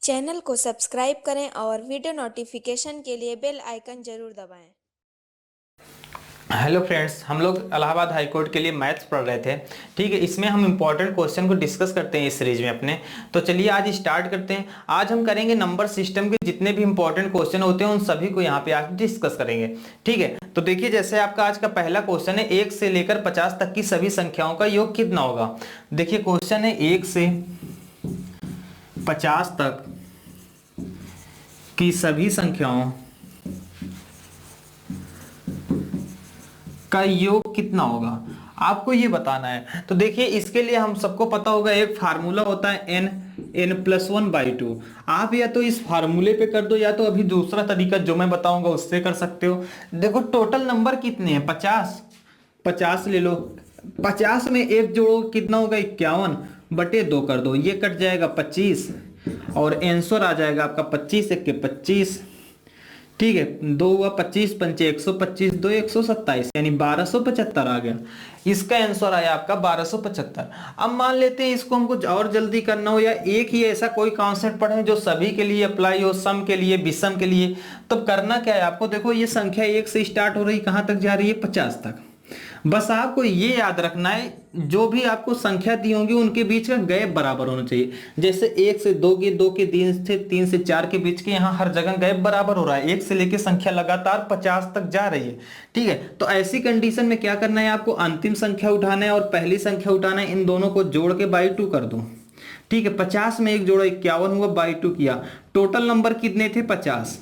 Channel को subscribe करें और वीडियो नोटिफिकेशन के लिए बेल आइकन जरूर दबाएं। हेलो फ्रेंड्स, हम लोग इलाहाबाद हाई कोर्ट के लिए मैथ्स पढ़ रहे थे। ठीक है, इसमें हम इंपॉर्टेंट क्वेश्चन को डिस्कस करते हैं इस सीरीज में अपने। तो चलिए आज स्टार्ट करते हैं। आज हम करेंगे नंबर सिस्टम के जितने भी इंपॉर्टेंट क्वेश्चन होते हैं उन सभी को यहाँ पे आज डिस्कस करेंगे। ठीक है, तो देखिए जैसे आपका आज का पहला क्वेश्चन है, 1 से लेकर 50 तक की सभी संख्याओं का योग कितना होगा। देखिए क्वेश्चन है 1 से 50 तक की सभी संख्याओं का योग कितना होगा, आपको ये बताना है। तो देखिए इसके लिए हम सबको पता होगा, एक फार्मूला होता है n+1/2। आप या तो इस फार्मूले पे कर दो या तो अभी दूसरा तरीका जो मैं बताऊंगा उससे कर सकते हो। देखो टोटल नंबर कितने हैं, 50 ले लो। 50 में एक जोड़ो कितना होगा, 51/2 कर दो, ये कट जाएगा 25 और आंसर आ जाएगा आपका 25 × 25। ठीक है, 2 हुआ 25 पंचे 125, 2 127 यानी 1275 आ गया। इसका आंसर आया आपका 1275। अब मान लेते हैं इसको हम कुछ और जल्दी करना हो या एक ही ऐसा कोई कॉन्सेप्ट पढ़े जो सभी के लिए अप्लाई हो, सम के लिए, विषम के लिए। तब करना क्या है आपको, देखो ये संख्या 1 से स्टार्ट हो रही, कहां तक जा रही है, 50 तक। बस आपको ये याद रखना है, जो भी आपको संख्या दी होंगी उनके बीच का गैप बराबर होना चाहिए। जैसे 1 से 2 के, 2 के 3 से 4 के बीच के, यहाँ हर जगह गैप बराबर हो रहा है। 1 से लेके संख्या लगातार 50 तक जा रही है। ठीक है, तो ऐसी कंडीशन में क्या करना है, आपको अंतिम संख्या उठाना है और पहली संख्या उठाना है, इन दोनों को जोड़ के /2 कर दो। ठीक है, 50 में एक जोड़ा 51 हुआ, /2 किया, टोटल नंबर कितने थे, 50।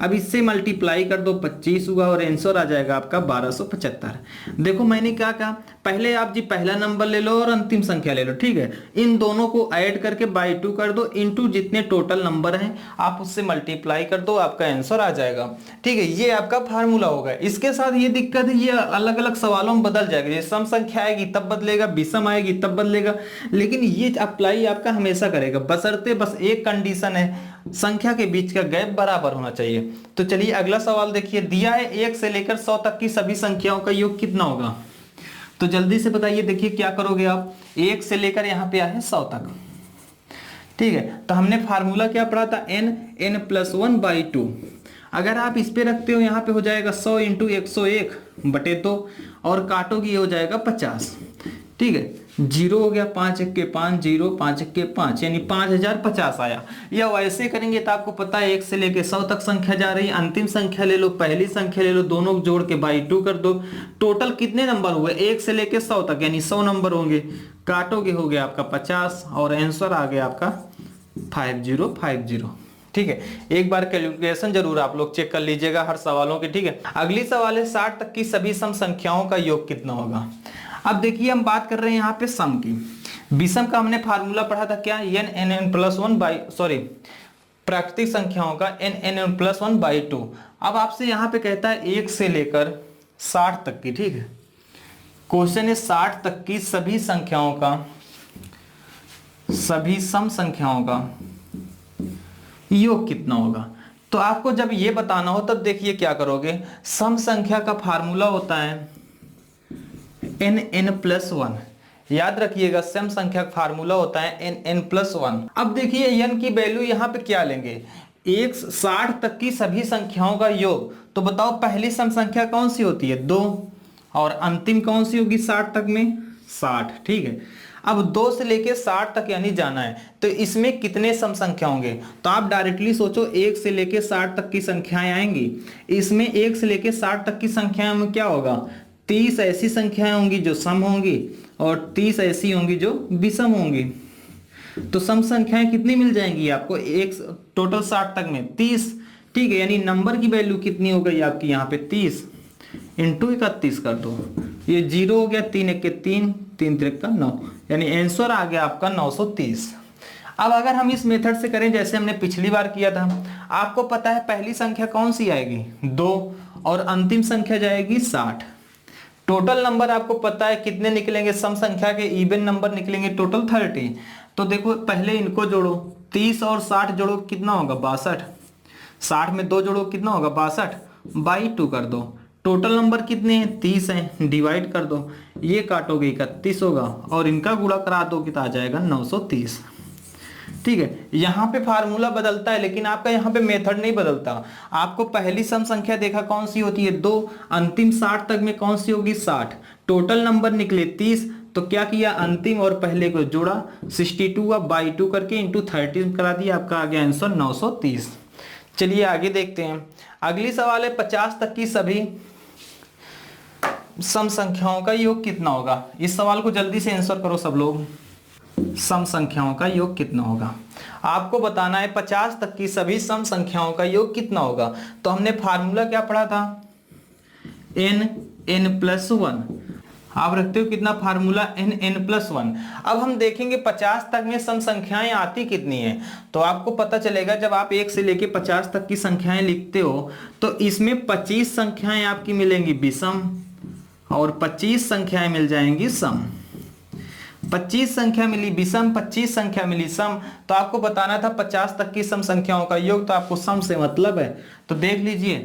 अब इससे मल्टीप्लाई कर दो, 25 हुआ और आंसर आ जाएगा आपका 1275। देखो मैंने क्या कहा, पहले आप जी पहला नंबर ले लो और अंतिम संख्या ले लो। ठीक है, इन दोनों को ऐड करके /2 कर दो, इनटू जितने टोटल नंबर हैं आप उससे मल्टीप्लाई कर दो, आपका आंसर आ जाएगा। ठीक है, ये आपका फार्मूला होगा। इसके साथ ये दिक्कत है, ये अलग अलग सवालों में बदल जाएगा। जैसे सम संख्या आएगी तब बदलेगा, विषम आएगी तब बदलेगा, लेकिन ये अप्लाई आपका हमेशा करेगा, बशर्ते बस एक कंडीशन है, संख्या के बीच का गैप बराबर होना चाहिए। तो चलिए अगला सवाल देखिए, दिया है 1 से लेकर 100 तक की सभी संख्याओं का योग कितना होगा। तो जल्दी से बताइए, देखिए क्या करोगे आप, 1 से लेकर यहां पे आए 100 तक। ठीक है, तो हमने फार्मूला क्या पढ़ा था, n+1/2। अगर आप इस पे रखते हो यहाँ पे हो जाएगा 100 × 101/2 और काटोगे हो जाएगा 50। ठीक है, 0 हो गया, 5 × 5 0, 5 × 5 यानी 5050 आया। या वैसे करेंगे तो आपको पता है 1 से लेके 100 तक संख्या जा रही है, अंतिम संख्या ले लो, पहली संख्या ले लो, दोनों को जोड़ के /2 कर दो। टोटल कितने नंबर हुए, 1 से लेके 100 तक यानी 100 नंबर होंगे, काटोगे हो गया आपका 50 और आंसर आ गया आपका 5050। ठीक है, एक बार कैलकुलेशन जरूर आप लोग चेक कर लीजिएगा हर सवालों की। ठीक है, अगली सवाल है 60 तक की सभी सम संख्याओं का योग कितना होगा। अब देखिए हम बात कर रहे हैं यहाँ पे सम की। विषम का हमने फार्मूला पढ़ा था क्या, प्राकृतिक संख्याओं का n+1/2। अब आपसे यहाँ पे कहता है 1 से लेकर 60 तक की। ठीक है, क्वेश्चन है 60 तक की सभी संख्याओं का, सभी सम संख्याओं का योग कितना होगा। तो आपको जब ये बताना हो तब देखिए क्या करोगे, सम संख्या का फार्मूला होता है n+1। याद रखिएगा, सम संख्या का फार्मूला होता है n+1। अब देखिए n की वैल्यू यहाँ पे क्या लेंगे, 60 तक की सभी संख्याओं का योग। तो बताओ पहली सम संख्या कौन सी होती है, 2, और अंतिम कौन सी होगी 60 तक में, 60। ठीक है, अब 2 से लेके 60 तक यानी जाना है, तो इसमें कितने सम संख्या होंगे। तो आप डायरेक्टली सोचो 1 से लेके 60 तक की संख्याएं आएंगी, इसमें 1 से लेके 60 तक की संख्याओं में क्या होगा, 30 ऐसी संख्याएं होंगी जो सम होंगी और 30 ऐसी होंगी जो विषम होंगी। तो सम संख्याएं कितनी मिल जाएंगी आपको, एक टोटल 60 तक में 30। ठीक है, यानी नंबर की वैल्यू कितनी हो गई आपकी यहाँ पे 30 × 31 कर दो, ये 0 हो गया, 3 × 3 3 × 9 यानी आंसर आ गया आपका 930। अब अगर हम इस मेथड से करें जैसे हमने पिछली बार किया था, आपको पता है पहली संख्या कौन सी आएगी, 2, और अंतिम संख्या जाएगी 60। टोटल नंबर आपको पता है कितने निकलेंगे, सम संख्या के इवन नंबर निकलेंगे टोटल 30। तो देखो पहले इनको जोड़ो, 30 और 60 जोड़ो कितना होगा, 62। 60 में 2 जोड़ो कितना होगा, 62, /2 कर दो। टोटल नंबर कितने हैं, 30 हैं, डिवाइड कर दो, ये काटोगे 31 होगा और इनका गुणा करा दो कितना आ जाएगा, 930। ठीक है, यहाँ पे फार्मूला बदलता है लेकिन आपका यहाँ पे मेथड नहीं बदलता। आपको पहली सम संख्या देखा कौन सी होती है 2, अंतिम 60 तक में कौन सी होगी 60, टोटल नंबर निकले 30, तो क्या किया अंतिम और पहले को जोड़ा 62 अब बाई 2 करके इंटू 13 करा दिया, आपका आ गया आंसर 930। चलिए आगे देखते हैं। अगली सवाल है 50 तक की सभी सम संख्याओं का योग कितना होगा। इस सवाल को जल्दी से आंसर करो सब लोग। सम संख्याओं का योग कितना होगा आपको बताना है। 50 तक की सभी सम संख्याओं का योग कितना होगा। तो हमने फार्मूला क्या पढ़ा था n+1। आप रखते हो कितना फार्मूला n+1। अब हम देखेंगे 50 तक में सम संख्याएं आती कितनी हैं। तो आपको पता चलेगा जब आप 1 से लेके 50 तक की संख्याएं लिखते हो तो इसमें 25 संख्याएं आपकी मिलेंगी विषम और 25 संख्याएं मिल जाएंगी सम। 25 संख्या मिली विषम, 25 संख्या मिली सम। तो आपको बताना था 50 तक की सम संख्याओं का योग, तो आपको सम से मतलब है। तो देख लीजिए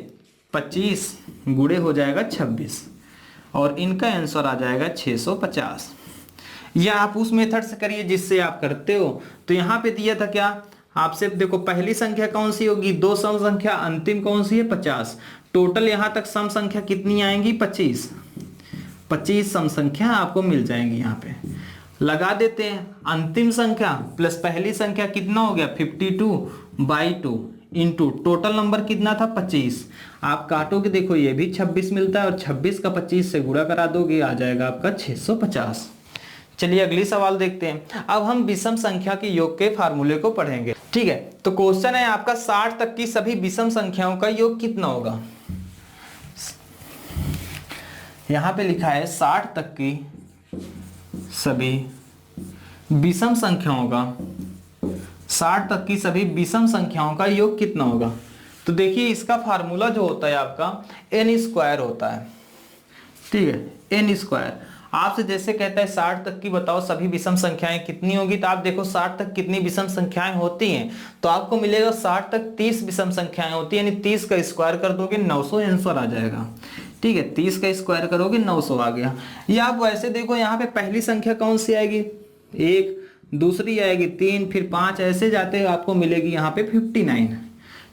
25 गुणे हो जाएगा 26 और इनका आंसर आ जाएगा 650। या आप उस मेथड से करिए जिससे आप करते हो। तो यहाँ पे दिया था क्या आपसे, देखो पहली संख्या कौन सी होगी 2 सम संख्या, अंतिम कौन सी है 50, टोटल यहाँ तक सम संख्या कितनी आएंगी 25 सम संख्या आपको मिल जाएंगी। यहाँ पे लगा देते हैं अंतिम संख्या प्लस पहली संख्या कितना हो गया 52/2 इंटू टोटल नंबर कितना था 25। आप काटोगे देखो ये भी 26 मिलता है और 26 का 25 से गुणा करा दोगे आ जाएगा आपका 650। चलिए अगली सवाल देखते हैं। अब हम विषम संख्या के योग के फार्मूले को पढ़ेंगे। ठीक है, तो क्वेश्चन है आपका 60 तक की सभी विषम संख्याओं का योग कितना होगा। यहां पे लिखा है 60 तक की सभी विषम संख्याओं का 60 तक की सभी विषम संख्याओं का योग कितना होगा। तो देखिए इसका फार्मूला जो होता है आपका n² होता है। ठीक है, n²। आपसे जैसे कहता है 60 तक की बताओ सभी विषम संख्याएं कितनी होगी, तो आप देखो 60 तक कितनी विषम संख्याएं होती हैं। तो आपको मिलेगा 60 तक 30 विषम संख्याएं होती है, यानी 30 का स्क्वायर कर दोगे 900 आंसर आ जाएगा। ठीक है, 30 का स्क्वायर करोगे 900 आ गया। या आप वैसे देखो यहाँ पे पहली संख्या कौन सी आएगी 1, दूसरी आएगी 3, फिर 5, ऐसे जाते हैं आपको मिलेगी यहाँ पे 59।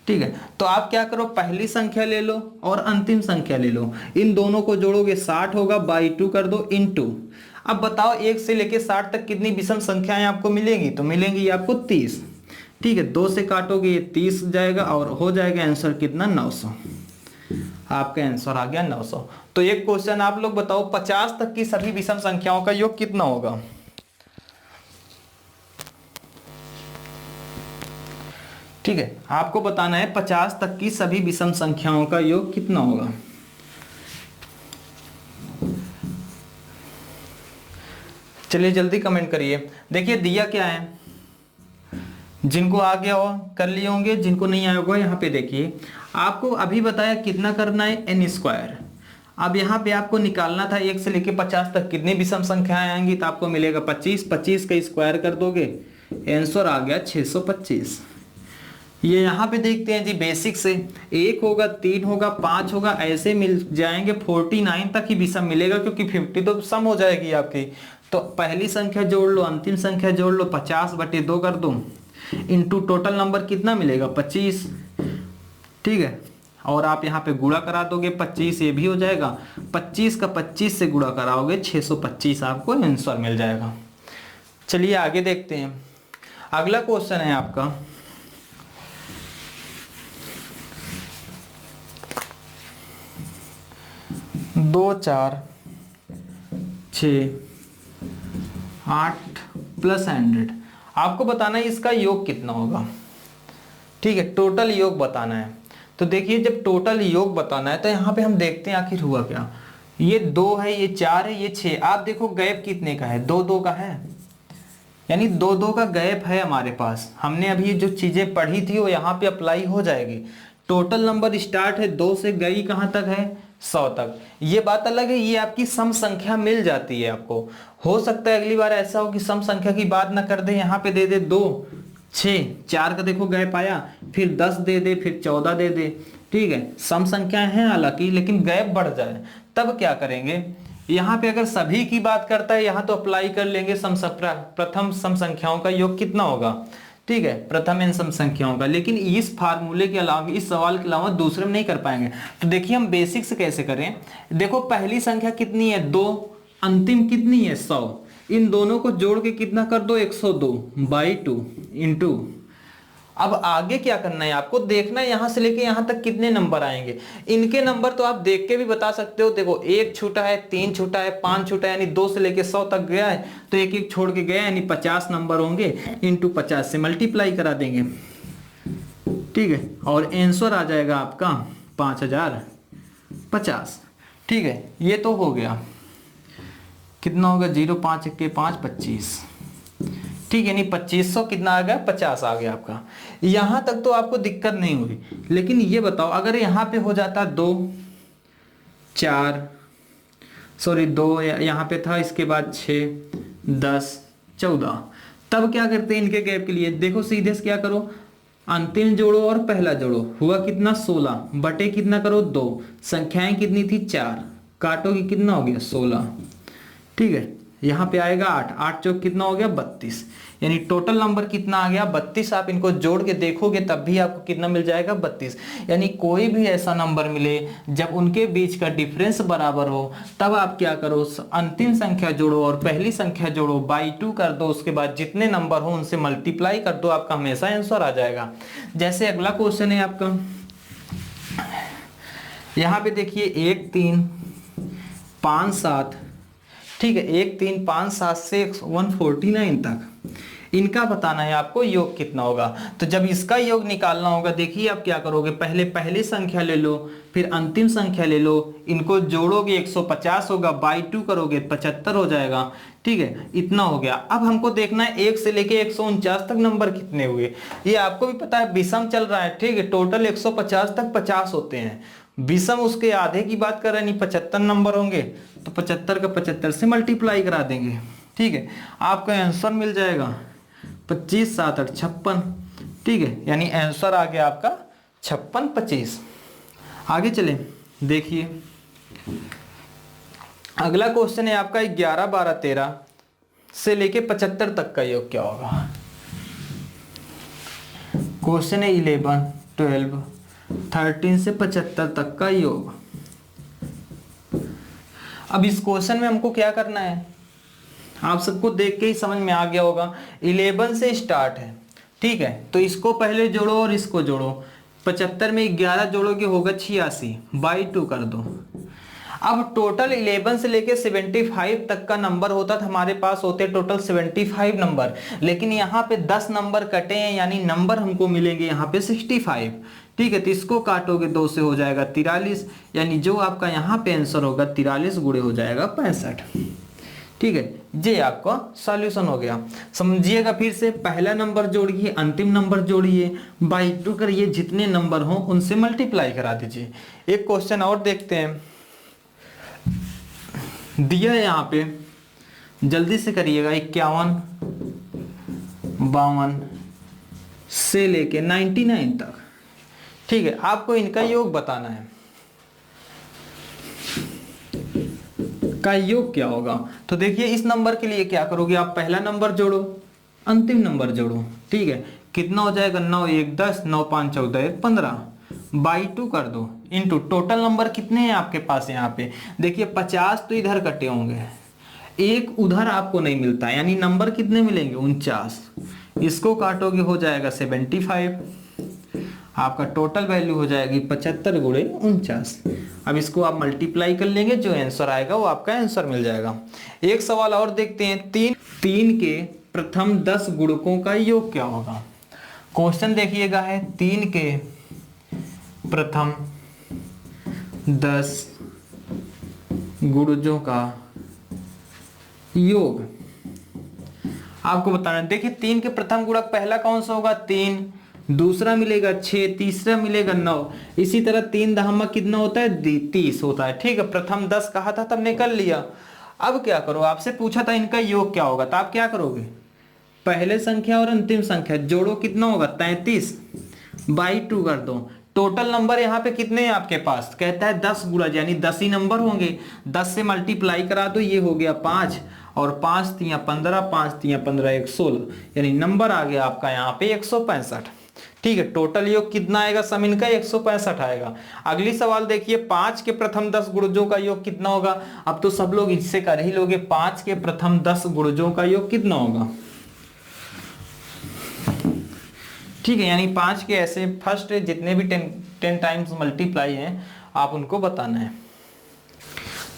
ठीक है, तो आप क्या करो पहली संख्या ले लो और अंतिम संख्या ले लो, इन दोनों को जोड़ोगे 60 होगा बाई 2 कर दो इंटू। अब बताओ 1 से लेके 60 तक कितनी विषम संख्याएं आपको मिलेंगी। तो मिलेंगी आपको 30। ठीक है, 2 से काटोगे ये 30 जाएगा और हो जाएगा आंसर कितना 900। आपका आंसर आ गया 900। तो एक क्वेश्चन आप लोग बताओ 50 तक की सभी विषम संख्याओं का योग कितना होगा। ठीक है, आपको बताना है 50 तक की सभी विषम संख्याओं का योग कितना होगा। चलिए जल्दी कमेंट करिए। देखिए दिया क्या है, जिनको आ गया हो कर लिए होंगे, जिनको नहीं आया होगा यहाँ पे देखिए आपको अभी बताया कितना करना है n²। अब यहाँ पे आपको निकालना था 1 से लेके 50 तक कितनी विषम संख्याएं आएंगी। तो आपको मिलेगा 25 का स्क्वायर कर दोगे आंसर आ गया 625। ये यहाँ पे देखते हैं जी बेसिक से 1 होगा 3 होगा 5 होगा ऐसे मिल जाएंगे 49 तक ही विषम मिलेगा, क्योंकि 50 तो सम हो जाएगी आपकी। तो पहली संख्या जोड़ लो अंतिम संख्या जोड़ लो 50/2 कर दो इंटू टोटल नंबर कितना मिलेगा 25। ठीक है, और आप यहाँ पे गुणा करा दोगे 25, ये भी हो जाएगा 25 का 25 से गुणा कराओगे 625 आपको आंसर मिल जाएगा। चलिए आगे देखते हैं। अगला क्वेश्चन है आपका 2, 4, 6, 8 प्लस 100। आपको बताना है इसका योग कितना होगा। ठीक है, टोटल योग बताना है। तो देखिए जब टोटल योग बताना है तो यहाँ पे हम देखते हैं आखिर हुआ क्या। ये 2 है, ये 4 है, ये 6। आप देखो गैप कितने का है 2 का है, यानी 2 का गैप है हमारे पास। हमने अभी जो चीजें पढ़ी थी वो यहाँ पे अप्लाई हो जाएगी। टोटल नंबर स्टार्ट है 2 से गई कहाँ तक है 100 तक। ये बात अलग है, ये आपकी सम संख्या मिल जाती है आपको। हो सकता है अगली बार ऐसा हो कि सम संख्या की बात ना कर दे, यहाँ पे दे दे 2, 6, 4 का देखो गैप आया, फिर 10 दे दे, फिर 14 दे दे। ठीक है, सम संख्याएं हैं हालांकि, लेकिन गैप बढ़ जाए तब क्या करेंगे। यहाँ पे अगर सभी की बात करता है यहाँ तो अप्लाई कर लेंगे प्रथम सम संख्याओं का योग कितना होगा। ठीक है, प्रथम एन सम संख्याओं का। लेकिन इस फार्मूले के अलावा, इस सवाल के अलावा दूसरे में नहीं कर पाएंगे। तो देखिए हम बेसिक से कैसे करें। देखो पहली संख्या कितनी है 2, अंतिम कितनी है 100, इन दोनों को जोड़ के कितना कर दो 102/2 इंटू। अब आगे क्या करना है आपको देखना है, यहां से लेके यहां तक कितने नंबर आएंगे। इनके नंबर तो आप देख के भी बता सकते हो। देखो 1 छूटा है, 3 छूटा है, 5 छूटा है, यानी 2 से लेके 100 तक गया है, तो एक एक छोड़ के गया, यानी 50 नंबर होंगे। इंटू 50 से मल्टीप्लाई करा देंगे, ठीक है, और आंसर आ जाएगा आपका 5050। ठीक है, ये तो हो गया। कितना होगा 0 5 1 5 25, ठीक है, नहीं 2500 कितना आ गया 50 आ गया आपका। यहां तक तो आपको दिक्कत नहीं हुई। लेकिन ये बताओ अगर यहां पे हो जाता 2 4 सॉरी 2 यहां पे था, इसके बाद 6 10 14, तब क्या करते हैं इनके गैप के लिए। देखो सीधे से क्या करो, अंतिम जोड़ो और पहला जोड़ो, हुआ कितना 16 बटे कितना करो 2, संख्याएं कितनी थी 4, काटोगे कितना हो गया 16, ठीक है। यहाँ पे आएगा 8, 8 चौक कितना हो गया 32, यानी टोटल नंबर कितना आ गया 32। आप इनको जोड़ के देखोगे तब भी आपको कितना मिल जाएगा 32। यानी कोई भी ऐसा नंबर मिले जब उनके बीच का डिफरेंस बराबर हो, तब आप क्या करो, अंतिम संख्या जोड़ो और पहली संख्या जोड़ो, बाई 2 कर दो, उसके बाद जितने नंबर हो उनसे मल्टीप्लाई कर दो, आपका हमेशा आंसर आ जाएगा। जैसे अगला क्वेश्चन है आपका, यहाँ पे देखिए 1 3 5 7, ठीक है, 1 3 5 7 से 149 तक इनका बताना है आपको योग कितना होगा। तो जब इसका योग निकालना होगा, देखिए आप क्या करोगे, पहले पहली संख्या ले लो, फिर अंतिम संख्या ले लो, इनको जोड़ोगे 150 होगा, बाई 2 करोगे 75 हो जाएगा, ठीक है, इतना हो गया। अब हमको देखना है 1 से लेके 149 तक नंबर कितने हुए। ये आपको भी पता है विषम चल रहा है, ठीक है, टोटल 150 तक 50 होते हैं, विषम उसके आधे की बात कर रहे हैं, नहीं 75 नंबर होंगे, तो 75 का 75 से मल्टीप्लाई करा देंगे, ठीक है, आपका आंसर मिल जाएगा 25 7 8 56, ठीक है, यानी आंसर आ गया आपका 56 25। आगे चलें, देखिए अगला क्वेश्चन है आपका 11 12 13 से लेके 75 तक का योग क्या होगा। क्वेश्चन है 11 12 13 से 75 तक का योग। अब इस क्वेश्चन में हमको क्या करना है, आप सबको देख के ही समझ में आ गया होगा। 11 से स्टार्ट है, ठीक है, तो इसको पहले जोड़ो और इसको जोड़ो, 75 में 11 जोड़ोगे होगा 86, बाई 2 कर दो। अब टोटल 11 से लेके 75 तक का नंबर होता था, हमारे पास होते टोटल 75 नंबर, लेकिन यहाँ पे 10 नंबर कटे हैं, यानी नंबर हमको मिलेंगे यहाँ पे 65, ठीक है, तो इसको काटोगे 2 से हो जाएगा 43, यानी जो आपका यहाँ पे आंसर होगा 43 गुणे हो जाएगा 65, ठीक है। ये आपका सॉल्यूशन हो गया। समझिएगा फिर से, पहला नंबर जोड़िए, अंतिम नंबर जोड़िए, बाई 2 करिए, जितने नंबर हो उनसे मल्टीप्लाई करा दीजिए। एक क्वेश्चन और देखते हैं, दिया है यहाँ पे, जल्दी से करिएगा, 51 52 से लेके 99 तक, ठीक है, आपको इनका योग बताना है, का योग क्या होगा। तो देखिए इस नंबर के लिए क्या करोगे, आप पहला नंबर जोड़ो, अंतिम नंबर जोड़ो, ठीक है, कितना हो जाएगा 9 1 10 9 5 14 1 15, बाई 2 कर दो, इनटू टोटल नंबर कितने हैं आपके पास। यहाँ पे देखिए 50 तो इधर कटे होंगे, एक उधर आपको नहीं मिलता, यानी नंबर कितने मिलेंगे 49, इसको काटोगे हो जाएगा 75, आपका टोटल वैल्यू हो जाएगी 75 गुणे 49। अब इसको आप मल्टीप्लाई कर लेंगे, जो आंसर आएगा वो आपका आंसर मिल जाएगा। एक सवाल और देखते हैं, 3 के प्रथम 10 गुणकों का योग क्या होगा। क्वेश्चन देखिएगा है 3 के प्रथम 10 गुणजों का योग आपको बताना है। देखिए 3 के प्रथम गुणक पहला कौन सा होगा 3, दूसरा मिलेगा 6, तीसरा मिलेगा 9, इसी तरह 3 दहमा कितना होता है 30 होता है, ठीक है। प्रथम 10 कहा था, तब निकल लिया। अब क्या करो, आपसे पूछा था इनका योग क्या होगा, तो आप क्या करोगे, पहले संख्या और अंतिम संख्या जोड़ो, कितना होगा 33, बाई 2 कर दो। टोटल नंबर यहाँ पे कितने हैं आपके पास, कहता है 10 गुणज, यानी 10 ही नंबर होंगे, 10 से मल्टीप्लाई करा दो, ये हो गया 5, और 5 तियां 15, 5 तियां 15, 1 16, यानी नंबर आ गया आपका यहाँ पे 165। ठीक है, टोटल योग कितना आएगा सम इनका 165 आएगा। अगली सवाल देखिए, 5 के प्रथम 10 गुणजों का योग कितना होगा। अब तो सब लोग इससे कर ही लोगे, 5 के प्रथम 10 गुणजों का योग कितना होगा। ठीक है, यानी 5 के ऐसे फर्स्ट जितने भी 10 टाइम्स मल्टीप्लाई हैं आप उनको बताना है।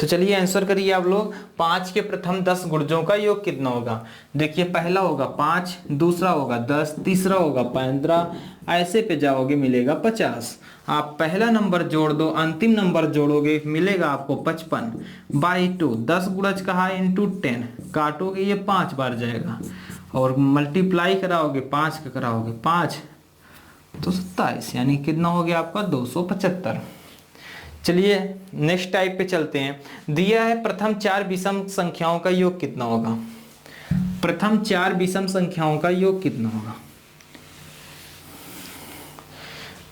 तो चलिए आंसर करिए आप लोग, 5 के प्रथम 10 गुणजों का योग कितना होगा। देखिए पहला होगा 5, दूसरा होगा 10, तीसरा होगा 15, ऐसे पे जाओगे मिलेगा 50। आप पहला नंबर जोड़ दो, अंतिम नंबर जोड़ोगे मिलेगा आपको 55/2। 10 गुणज कहा इंटू 10, काटोगे ये 5 बार जाएगा और मल्टीप्लाई कराओगे 5 का कराओगे 5 तो 27, यानी कितना हो गया आपका 275। चलिए नेक्स्ट टाइप पे चलते हैं। दिया है प्रथम 4 विषम संख्याओं का योग कितना होगा। प्रथम 4 विषम संख्याओं का योग कितना होगा।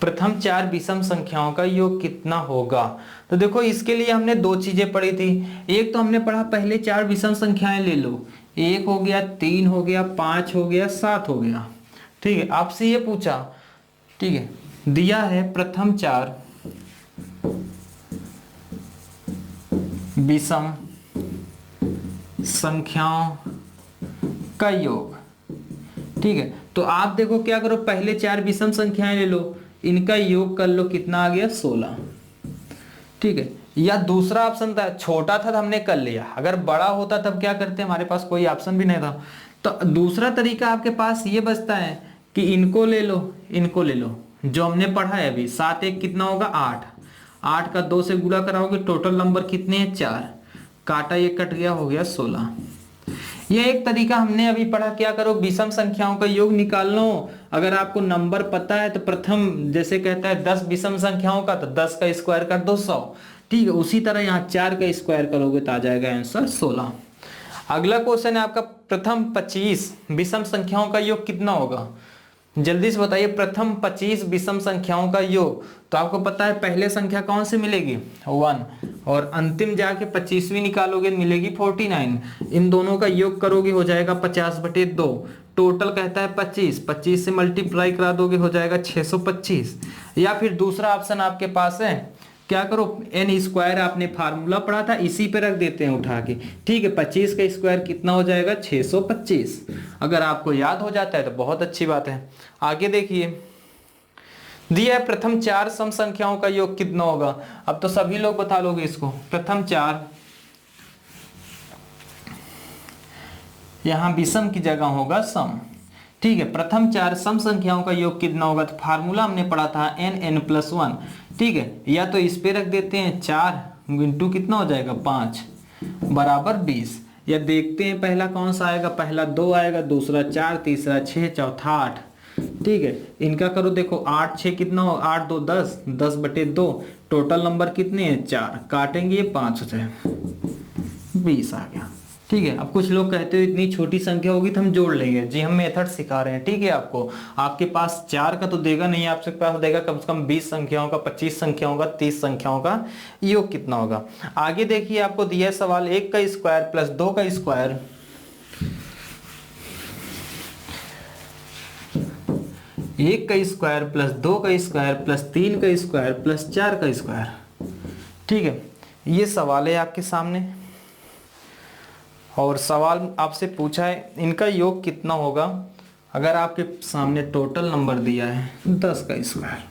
प्रथम 4 विषम संख्याओं का योग कितना होगा। तो देखो इसके लिए हमने दो चीजें पढ़ी थी। एक तो हमने पढ़ा पहले 4 विषम संख्याएं ले लो, 1 हो गया, 3 हो गया, 5 हो गया, 7 हो गया। ठीक है, आपसे ये पूछा, ठीक है, दिया है प्रथम 4 विषम संख्याओं का योग। ठीक है, तो आप देखो क्या करो, पहले 4 विषम संख्याएं ले लो, इनका योग कर लो, कितना आ गया 16। ठीक है, या दूसरा ऑप्शन था, छोटा था तो हमने कर लिया, अगर बड़ा होता तब क्या करते, हमारे पास कोई ऑप्शन भी नहीं था। तो दूसरा तरीका आपके पास ये बचता है कि इनको ले लो, इनको ले लो, जो हमने पढ़ा है अभी। 7 1 कितना होगा 8, 8 का 2 से गुणा कराओगे, टोटल नंबर कितने हैं 4, काटा ये कट गया, हो गया 16। यह एक तरीका हमने अभी पढ़ा। क्या करो, विषम संख्याओं का योग निकाल लो। अगर आपको नंबर पता है तो प्रथम जैसे कहता है 10 विषम संख्याओं का, तो 10 का स्क्वायर कर दो 100। ठीक है, उसी तरह यहाँ 4 का स्क्वायर करोगे तो आ जाएगा आंसर 16। अगला क्वेश्चन है आपका, प्रथम 25 विषम संख्याओं का योग कितना होगा। जल्दी से बताइए, प्रथम 25 विषम संख्याओं का योग। तो आपको पता है पहले संख्या कौन सी मिलेगी 1, और अंतिम जाके 25वीं निकालोगे मिलेगी 49। इन दोनों का योग करोगे हो जाएगा 50/2। टोटल कहता है 25, 25 से मल्टीप्लाई करा दोगे हो जाएगा 625। या फिर दूसरा ऑप्शन आपके पास है, क्या करो, n स्क्वायर आपने फार्मूला पढ़ा था, इसी पे रख देते हैं उठा के। ठीक है, 25 का स्क्वायर कितना हो जाएगा 625। अगर आपको याद हो जाता है तो बहुत अच्छी बात है। आगे देखिए, दिया है प्रथम 4 सम संख्याओं का योग कितना होगा। अब तो सभी लोग बता लोगे इसको। प्रथम 4, यहां विषम की जगह होगा सम। ठीक है, प्रथम 4 सम संख्याओं का योग कितना होगा। तो फार्मूला हमने पढ़ा था n+1। ठीक है, या तो इस पे रख देते हैं 4 इंटू कितना हो जाएगा 5 बराबर 20। या देखते हैं पहला कौन सा आएगा, पहला 2 आएगा, दूसरा 4, तीसरा 6, चौथा 8। ठीक है, इनका करो, देखो 8 6 कितना हो, 8 2 10, 10/2, टोटल नंबर कितने हैं 4, काटेंगे ये 5 हो जाएगा, 20 आ गया। ठीक है, अब कुछ लोग कहते हो इतनी छोटी संख्या होगी तो हम जोड़ लेंगे। जी, हम मेथड सिखा रहे हैं। ठीक है, आपको आपके पास 4 का तो देगा नहीं, आपके पास देगा कम से कम 20 संख्याओं का, 25 संख्याओं का, 30 संख्याओं का योग कितना होगा। आगे देखिए, आपको दिया है सवाल 1 का स्क्वायर प्लस 2 का स्क्वायर, 1 का स्क्वायर प्लस 2 का स्क्वायर प्लस 3 का स्क्वायर प्लस 4 का स्क्वायर। ठीक है, ये सवाल है आपके सामने और सवाल आपसे पूछा है इनका योग कितना होगा। अगर आपके सामने टोटल नंबर दिया है 10 का स्क्वायर,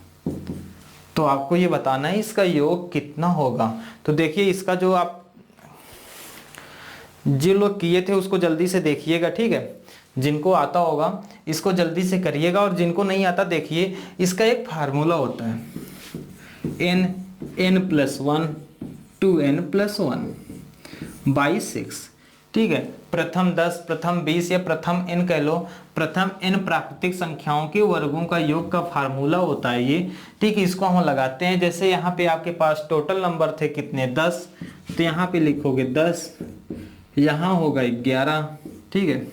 तो आपको ये बताना है इसका योग कितना होगा। तो देखिए, इसका जो आप जो लोग किए थे उसको जल्दी से देखिएगा। ठीक है, जिनको आता होगा इसको जल्दी से करिएगा, और जिनको नहीं आता देखिए, इसका एक फार्मूला होता है n+1 2n+1/6। ठीक है, प्रथम 10, प्रथम 20 या प्रथम n कह लो, प्रथम n प्राकृतिक संख्याओं के वर्गों का योग का फार्मूला होता है ये। ठीक है, इसको हम लगाते हैं। जैसे यहाँ पे आपके पास टोटल नंबर थे कितने 10, तो यहाँ पे लिखोगे 10, यहाँ होगा 11। ठीक है,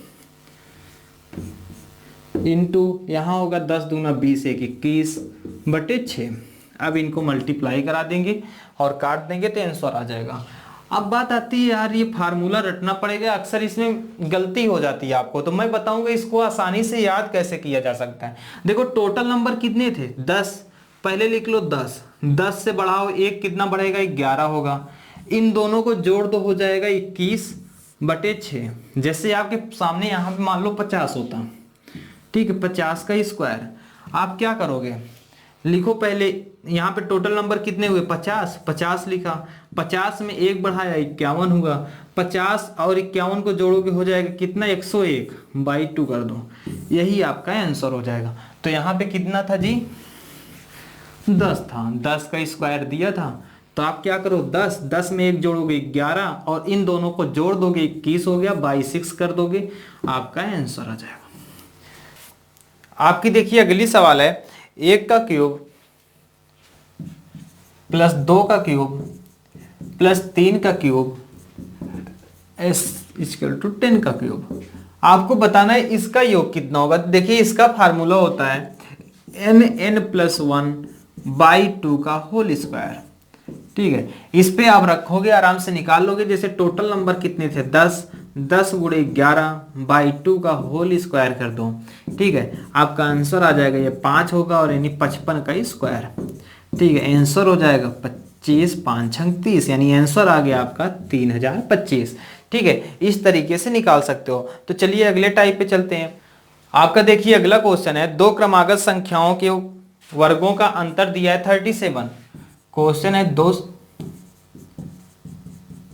इंटू यहाँ होगा 10 दूना 20 1 21/6। अब इनको मल्टीप्लाई करा देंगे और काट देंगे तो आंसर आ जाएगा। अब बात आती है यार, ये फार्मूला रटना पड़ेगा, अक्सर इसमें गलती हो जाती है आपको, तो मैं बताऊंगा इसको आसानी से याद कैसे किया जा सकता है। देखो टोटल नंबर कितने थे 10, पहले लिख लो 10, 10 से बढ़ाओ एक, कितना बढ़ेगा 11 होगा, इन दोनों को जोड़ दो हो जाएगा 21/6। जैसे आपके सामने यहाँ पे मान लो 50 होता, ठीक है, 50 का स्क्वायर। आप क्या करोगे, लिखो पहले यहाँ पे टोटल नंबर कितने हुए 50, 50 लिखा, 50 में एक बढ़ाया 51 हुआ, 50 और 51 को जोड़ोगे हो जाएगा कितना 101/2 कर दो, यही आपका आंसर हो जाएगा। तो यहाँ पे कितना था जी 10 था, 10 का स्क्वायर दिया था, तो आप क्या करो 10, 10 में एक जोड़ोगे 11 और इन दोनों को जोड़ दोगे 21 हो गया, बाई 6 कर दोगे, आपका आंसर आ जाएगा। आपकी देखिए अगली सवाल है, 1 का क्यूब प्लस 2 का क्यूब प्लस 3 का क्यूब S=10 का क्यूब। आपको बताना है इसका योग कितना होगा। देखिए इसका फार्मूला होता है n+1/2 का होल स्क्वायर, ठीक है। इस पे आप रखोगे आराम से निकाल लोगे। जैसे टोटल नंबर कितने थे 10, 10 × 11/2 का होल स्क्वायर कर दो, ठीक है, आपका आंसर आ जाएगा ये 5 होगा और यानी 55 का स्क्वायर, ठीक है। आंसर हो जाएगा 25, 5 × 30, यानी आंसर आ गया आपका 3025, ठीक है। इस तरीके से निकाल सकते हो। तो चलिए अगले टाइप पे चलते हैं। आपका देखिए अगला क्वेश्चन है, दो क्रमागत संख्याओं के वर्गों का अंतर दिया है 37। क्वेश्चन है दो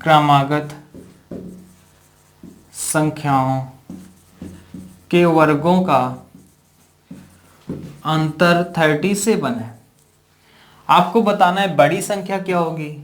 क्रमागत संख्याओं के वर्गों का अंतर 37 है। आपको बताना है बड़ी संख्या क्या होगी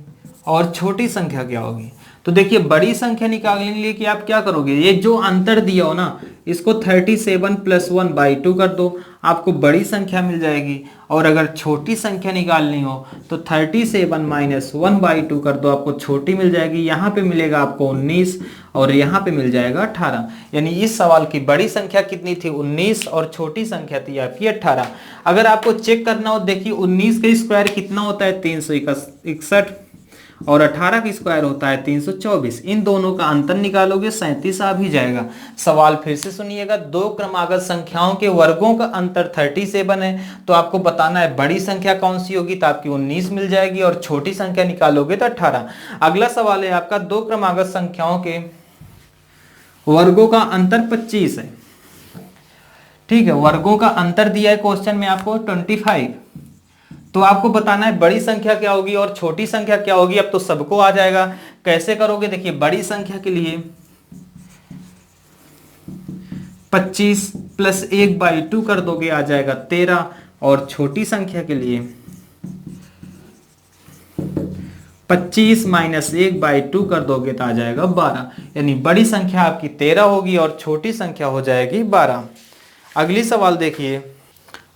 और छोटी संख्या क्या होगी। तो देखिए बड़ी संख्या निकालने के लिए कि आप क्या करोगे, ये जो अंतर दिया हो ना इसको 37 + 1/2 कर दो, आपको बड़ी संख्या मिल जाएगी। और अगर छोटी संख्या निकालनी हो तो 37 - 1/2 कर दो, आपको छोटी मिल जाएगी। यहाँ पे मिलेगा आपको 19 और यहाँ पे मिल जाएगा 18। यानी इस सवाल की बड़ी संख्या कितनी थी 19 और छोटी संख्या थी आपकी 18। अगर आपको चेक करना हो देखिए 19 का स्क्वायर कितना होता है 361 और 18 का स्क्वायर होता है 324। इन दोनों का अंतर निकालोगे 37 आ भी जाएगा। सवाल फिर से सुनिएगा, दो क्रमागत संख्याओं के वर्गों का अंतर 37 है, तो आपको बताना है बड़ी संख्या कौन सी होगी, तो आपकी 19 मिल जाएगी और छोटी संख्या निकालोगे तो 18। अगला सवाल है आपका, दो क्रमागत संख्याओं के वर्गों का अंतर 25 है, ठीक है। वर्गों का अंतर दिया है क्वेश्चन में आपको 25, तो आपको बताना है बड़ी संख्या क्या होगी और छोटी संख्या क्या होगी। अब तो सबको आ जाएगा, कैसे करोगे देखिए बड़ी संख्या के लिए 25 + 1/2 कर दोगे आ जाएगा 13, और छोटी संख्या के लिए 25 - 1/2 कर दोगे तो आ जाएगा 12। यानी बड़ी संख्या आपकी 13 होगी और छोटी संख्या हो जाएगी 12। अगली सवाल देखिए,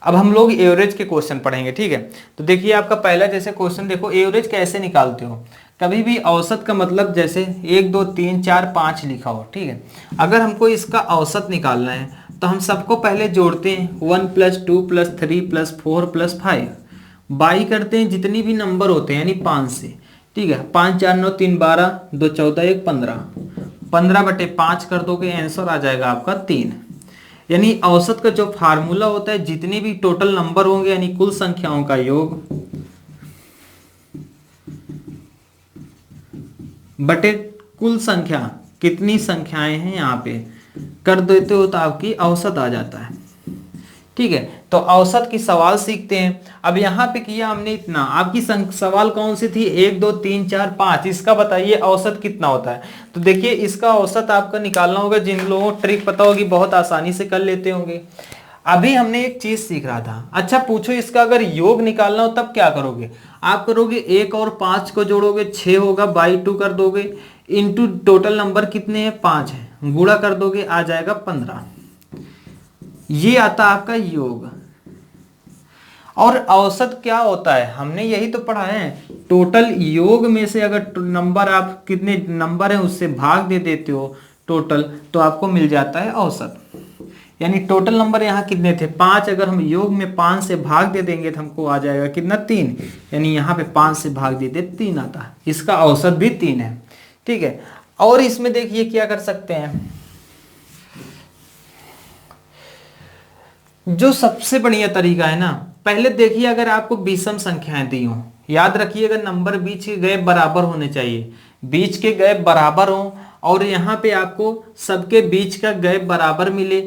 अब हम लोग एवरेज के क्वेश्चन पढ़ेंगे, ठीक है। तो देखिए आपका पहला जैसे क्वेश्चन देखो, एवरेज कैसे निकालते हो। कभी भी औसत का मतलब जैसे 1 2 3 4 5 लिखा हो, ठीक है। अगर हमको इसका औसत निकालना है तो हम सबको पहले जोड़ते हैं 1 + 2 + 3 + 4 + 5, बाई करते हैं जितनी भी नंबर होते हैं यानी 5 से, ठीक है। 5 4 9 3 12, 2 14 1 15, 15/5 कर दोगे आंसर आ जाएगा आपका 3। यानी औसत का जो फार्मूला होता है जितने भी टोटल नंबर होंगे यानी कुल संख्याओं का योग बटे कुल संख्या, कितनी संख्याएं हैं यहाँ पे कर देते हो तो आपकी औसत आ जाता है, ठीक है। तो औसत की सवाल सीखते हैं। अब यहाँ पे किया हमने इतना, आपकी सवाल कौन सी थी 1 2 3 4 5, इसका बताइए औसत कितना होता है। तो देखिए इसका औसत आपका निकालना होगा, जिन लोगों को ट्रिक पता होगी बहुत आसानी से कर लेते होंगे। अभी हमने एक चीज सीख रहा था, अच्छा पूछो इसका अगर योग निकालना हो तब क्या करोगे। आप करोगे 1 और 5 को जोड़ोगे 6 होगा, 2 कर दोगे, इंटू टोटल नंबर कितने हैं 5 है, गुणा कर दोगे आ जाएगा 15। ये आता आपका योग। और औसत क्या होता है हमने यही तो पढ़ा है, टोटल योग में से अगर नंबर आप कितने नंबर है उससे भाग दे देते हो टोटल, तो आपको मिल जाता है औसत। यानी टोटल नंबर यहाँ कितने थे 5, अगर हम योग में 5 से भाग दे देंगे तो हमको आ जाएगा कितना 3, यानी यहाँ पे 5 से भाग दे दे 3 आता है, इसका औसत भी 3 है। ठीक है। और इसमें देखिए क्या कर सकते हैं, जो सबसे बढ़िया तरीका है ना, पहले देखिए अगर आपको विषम संख्याएं दी हो, याद रखिएगा नंबर बीच के गए बराबर होने चाहिए, बीच के गए बराबर हो, और यहाँ पे आपको सबके बीच का गए बराबर मिले।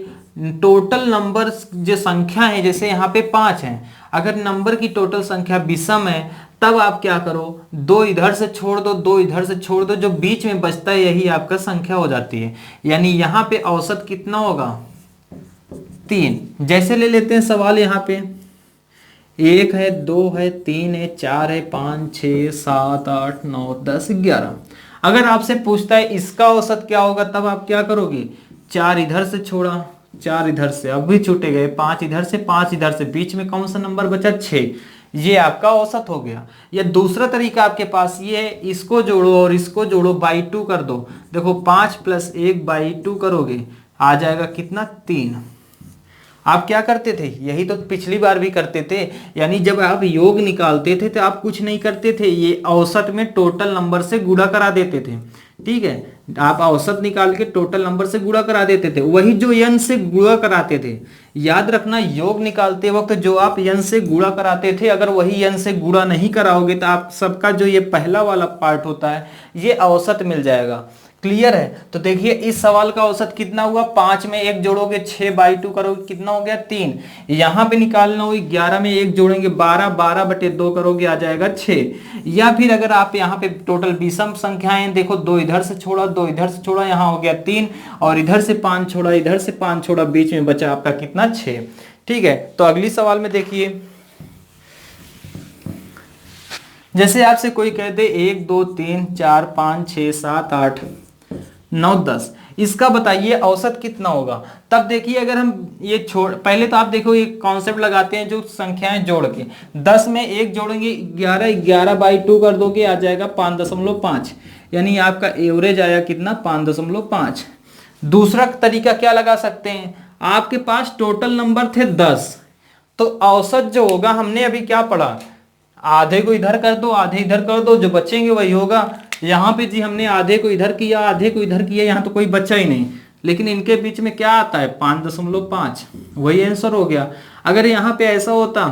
टोटल नंबर जो संख्या है, जैसे यहाँ पे 5 है, अगर नंबर की टोटल संख्या विषम है तब आप क्या करो, दो इधर से छोड़ दो, दो इधर से छोड़ दो, जो बीच में बचता है यही आपका संख्या हो जाती है। यानी यहाँ पे औसत कितना होगा, 3। जैसे ले लेते हैं सवाल, यहाँ पे 1 है, 2 है, 3 है, 4 है, 5, 6, 7, 8, 9, 10, 11। अगर आपसे पूछता है इसका औसत क्या होगा, तब आप क्या करोगे, 4 इधर से छोड़ा, 4 इधर से, अब भी छूटे गए, 5 इधर से, 5 इधर से, बीच में कौन सा नंबर बचा, 6। ये आपका औसत हो गया। या दूसरा तरीका आपके पास ये है, इसको जोड़ो और इसको जोड़ो, बाई 2 कर दो। देखो 5 + 1 बाई 2 करोगे, आ जाएगा कितना, 3। आप क्या करते थे, यही तो पिछली बार भी करते थे, यानी जब आप योग निकालते थे तो आप कुछ नहीं करते थे, ये औसत में टोटल नंबर से गुणा करा देते थे। ठीक है, आप औसत निकाल के टोटल नंबर से गुणा करा देते थे, वही जो n से गुणा कराते थे। याद रखना, योग निकालते वक्त जो आप n से गुणा कराते थे, अगर वही n से गुणा नहीं कराओगे तो आप सबका जो ये पहला वाला पार्ट होता है ये औसत मिल जाएगा। क्लियर है? तो देखिए इस सवाल का औसत कितना हुआ, 5 में 1 जोड़ोगे 6/2 करोगे, कितना हो गया, 3। यहाँ पे निकालना हो, 11 में 1 जोड़ेंगे 12, 12/2 करोगे, आ जाएगा 6। या फिर अगर आप यहाँ पे टोटल विषम संख्याएं देखो, 2 इधर से छोड़ा, 2 इधर से छोड़ा, यहाँ हो गया 3, और इधर से 5 छोड़ा, इधर से 5 छोड़ा, बीच में बचा आपका कितना, 6। ठीक है, तो अगली सवाल में देखिए, जैसे आपसे कोई कह दे 1 2 3 4 5 6 7 8 9 10, इसका बताइए औसत कितना होगा। तब देखिए अगर हम ये छोड़, पहले तो आप देखो ये कॉन्सेप्ट लगाते हैं जो संख्याएं जोड़ के, 10 में 1 जोड़ेंगे 11, 11/2 कर दोगे, आ जाएगा 5.5, यानी आपका एवरेज आया कितना, 5.5। दूसरा तरीका क्या लगा सकते हैं, आपके पास टोटल नंबर थे 10, तो औसत जो होगा, हमने अभी क्या पढ़ा, आधे को इधर कर दो, आधे इधर कर दो, जो बचेंगे वही होगा। यहाँ पे जी हमने आधे को इधर किया, आधे को इधर किया, यहाँ तो कोई बचा ही नहीं, लेकिन इनके बीच में क्या आता है, 5.5, वही आंसर हो गया। अगर यहाँ पे ऐसा होता,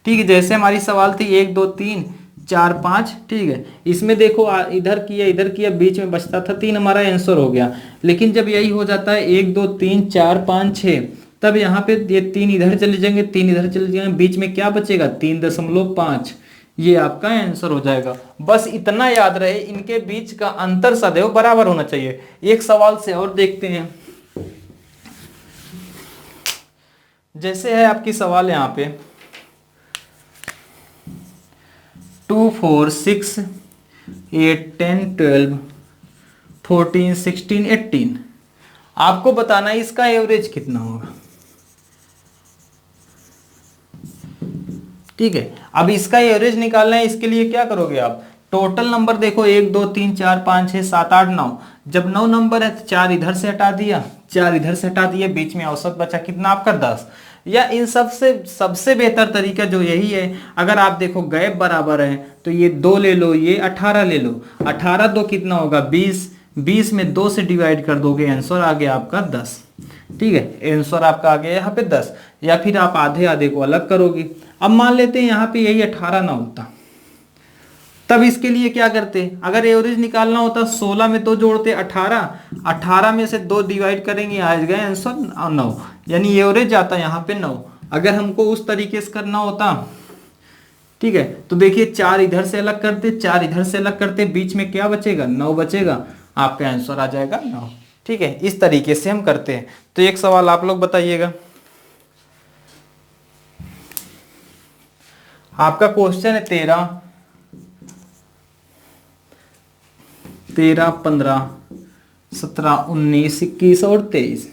ठीक है, जैसे हमारी सवाल थी 1 2 3 4 5, ठीक है, इसमें देखो इधर किया, बीच में बचता था 3, हमारा आंसर हो गया। लेकिन जब यही हो जाता है 1 2 3 4 5 6, तब यहाँ पे ये 3 इधर चले जाएंगे, 3 इधर चले जाएंगे, बीच में क्या बचेगा, 3.5, ये आपका आंसर हो जाएगा। बस इतना याद रहे, इनके बीच का अंतर सदैव बराबर होना चाहिए। एक सवाल से और देखते हैं, जैसे है आपकी सवाल यहाँ पे 2 4 6 8 10 12 14 16 18, आपको बताना है इसका एवरेज कितना होगा। ठीक है, अब इसका एवरेज निकालना है, इसके लिए क्या करोगे आप, टोटल नंबर देखो 1 2 3 4 5 6 7 8 9, जब 9 नंबर है तो 4 इधर से हटा दिया, 4 इधर से हटा दिया, बीच में औसत बचा कितना आपका, 10। या इन सबसे बेहतर तरीका जो यही है, अगर आप देखो गैप बराबर है तो ये 2 ले लो, ये 18 ले लो, 18 2 कितना होगा, 20, 20 में 2 से डिवाइड कर दोगे, आंसर आ गया आपका 10। ठीक है, आंसर आपका आ गया यहाँ पे 10। या फिर आप आधे आधे को अलग करोगे। अब मान लेते हैं यहाँ पे यही 18 ना होता, तब इसके लिए क्या करते, अगर एवरेज निकालना होता 16 में 2 जोड़ते 18, 18 में से 2 डिवाइड करेंगे, आ गए आंसर 9, यानी एवरेज आता यहाँ पे 9। अगर हमको उस तरीके से करना होता, ठीक है, तो देखिए 4 इधर से अलग करते, 4 इधर से अलग करते, बीच में क्या बचेगा, 9 बचेगा, आपका आंसर आ जाएगा 9। ठीक है, इस तरीके से हम करते हैं। तो एक सवाल आप लोग बताइएगा, आपका क्वेश्चन है 13 15 17 19 21 और 23।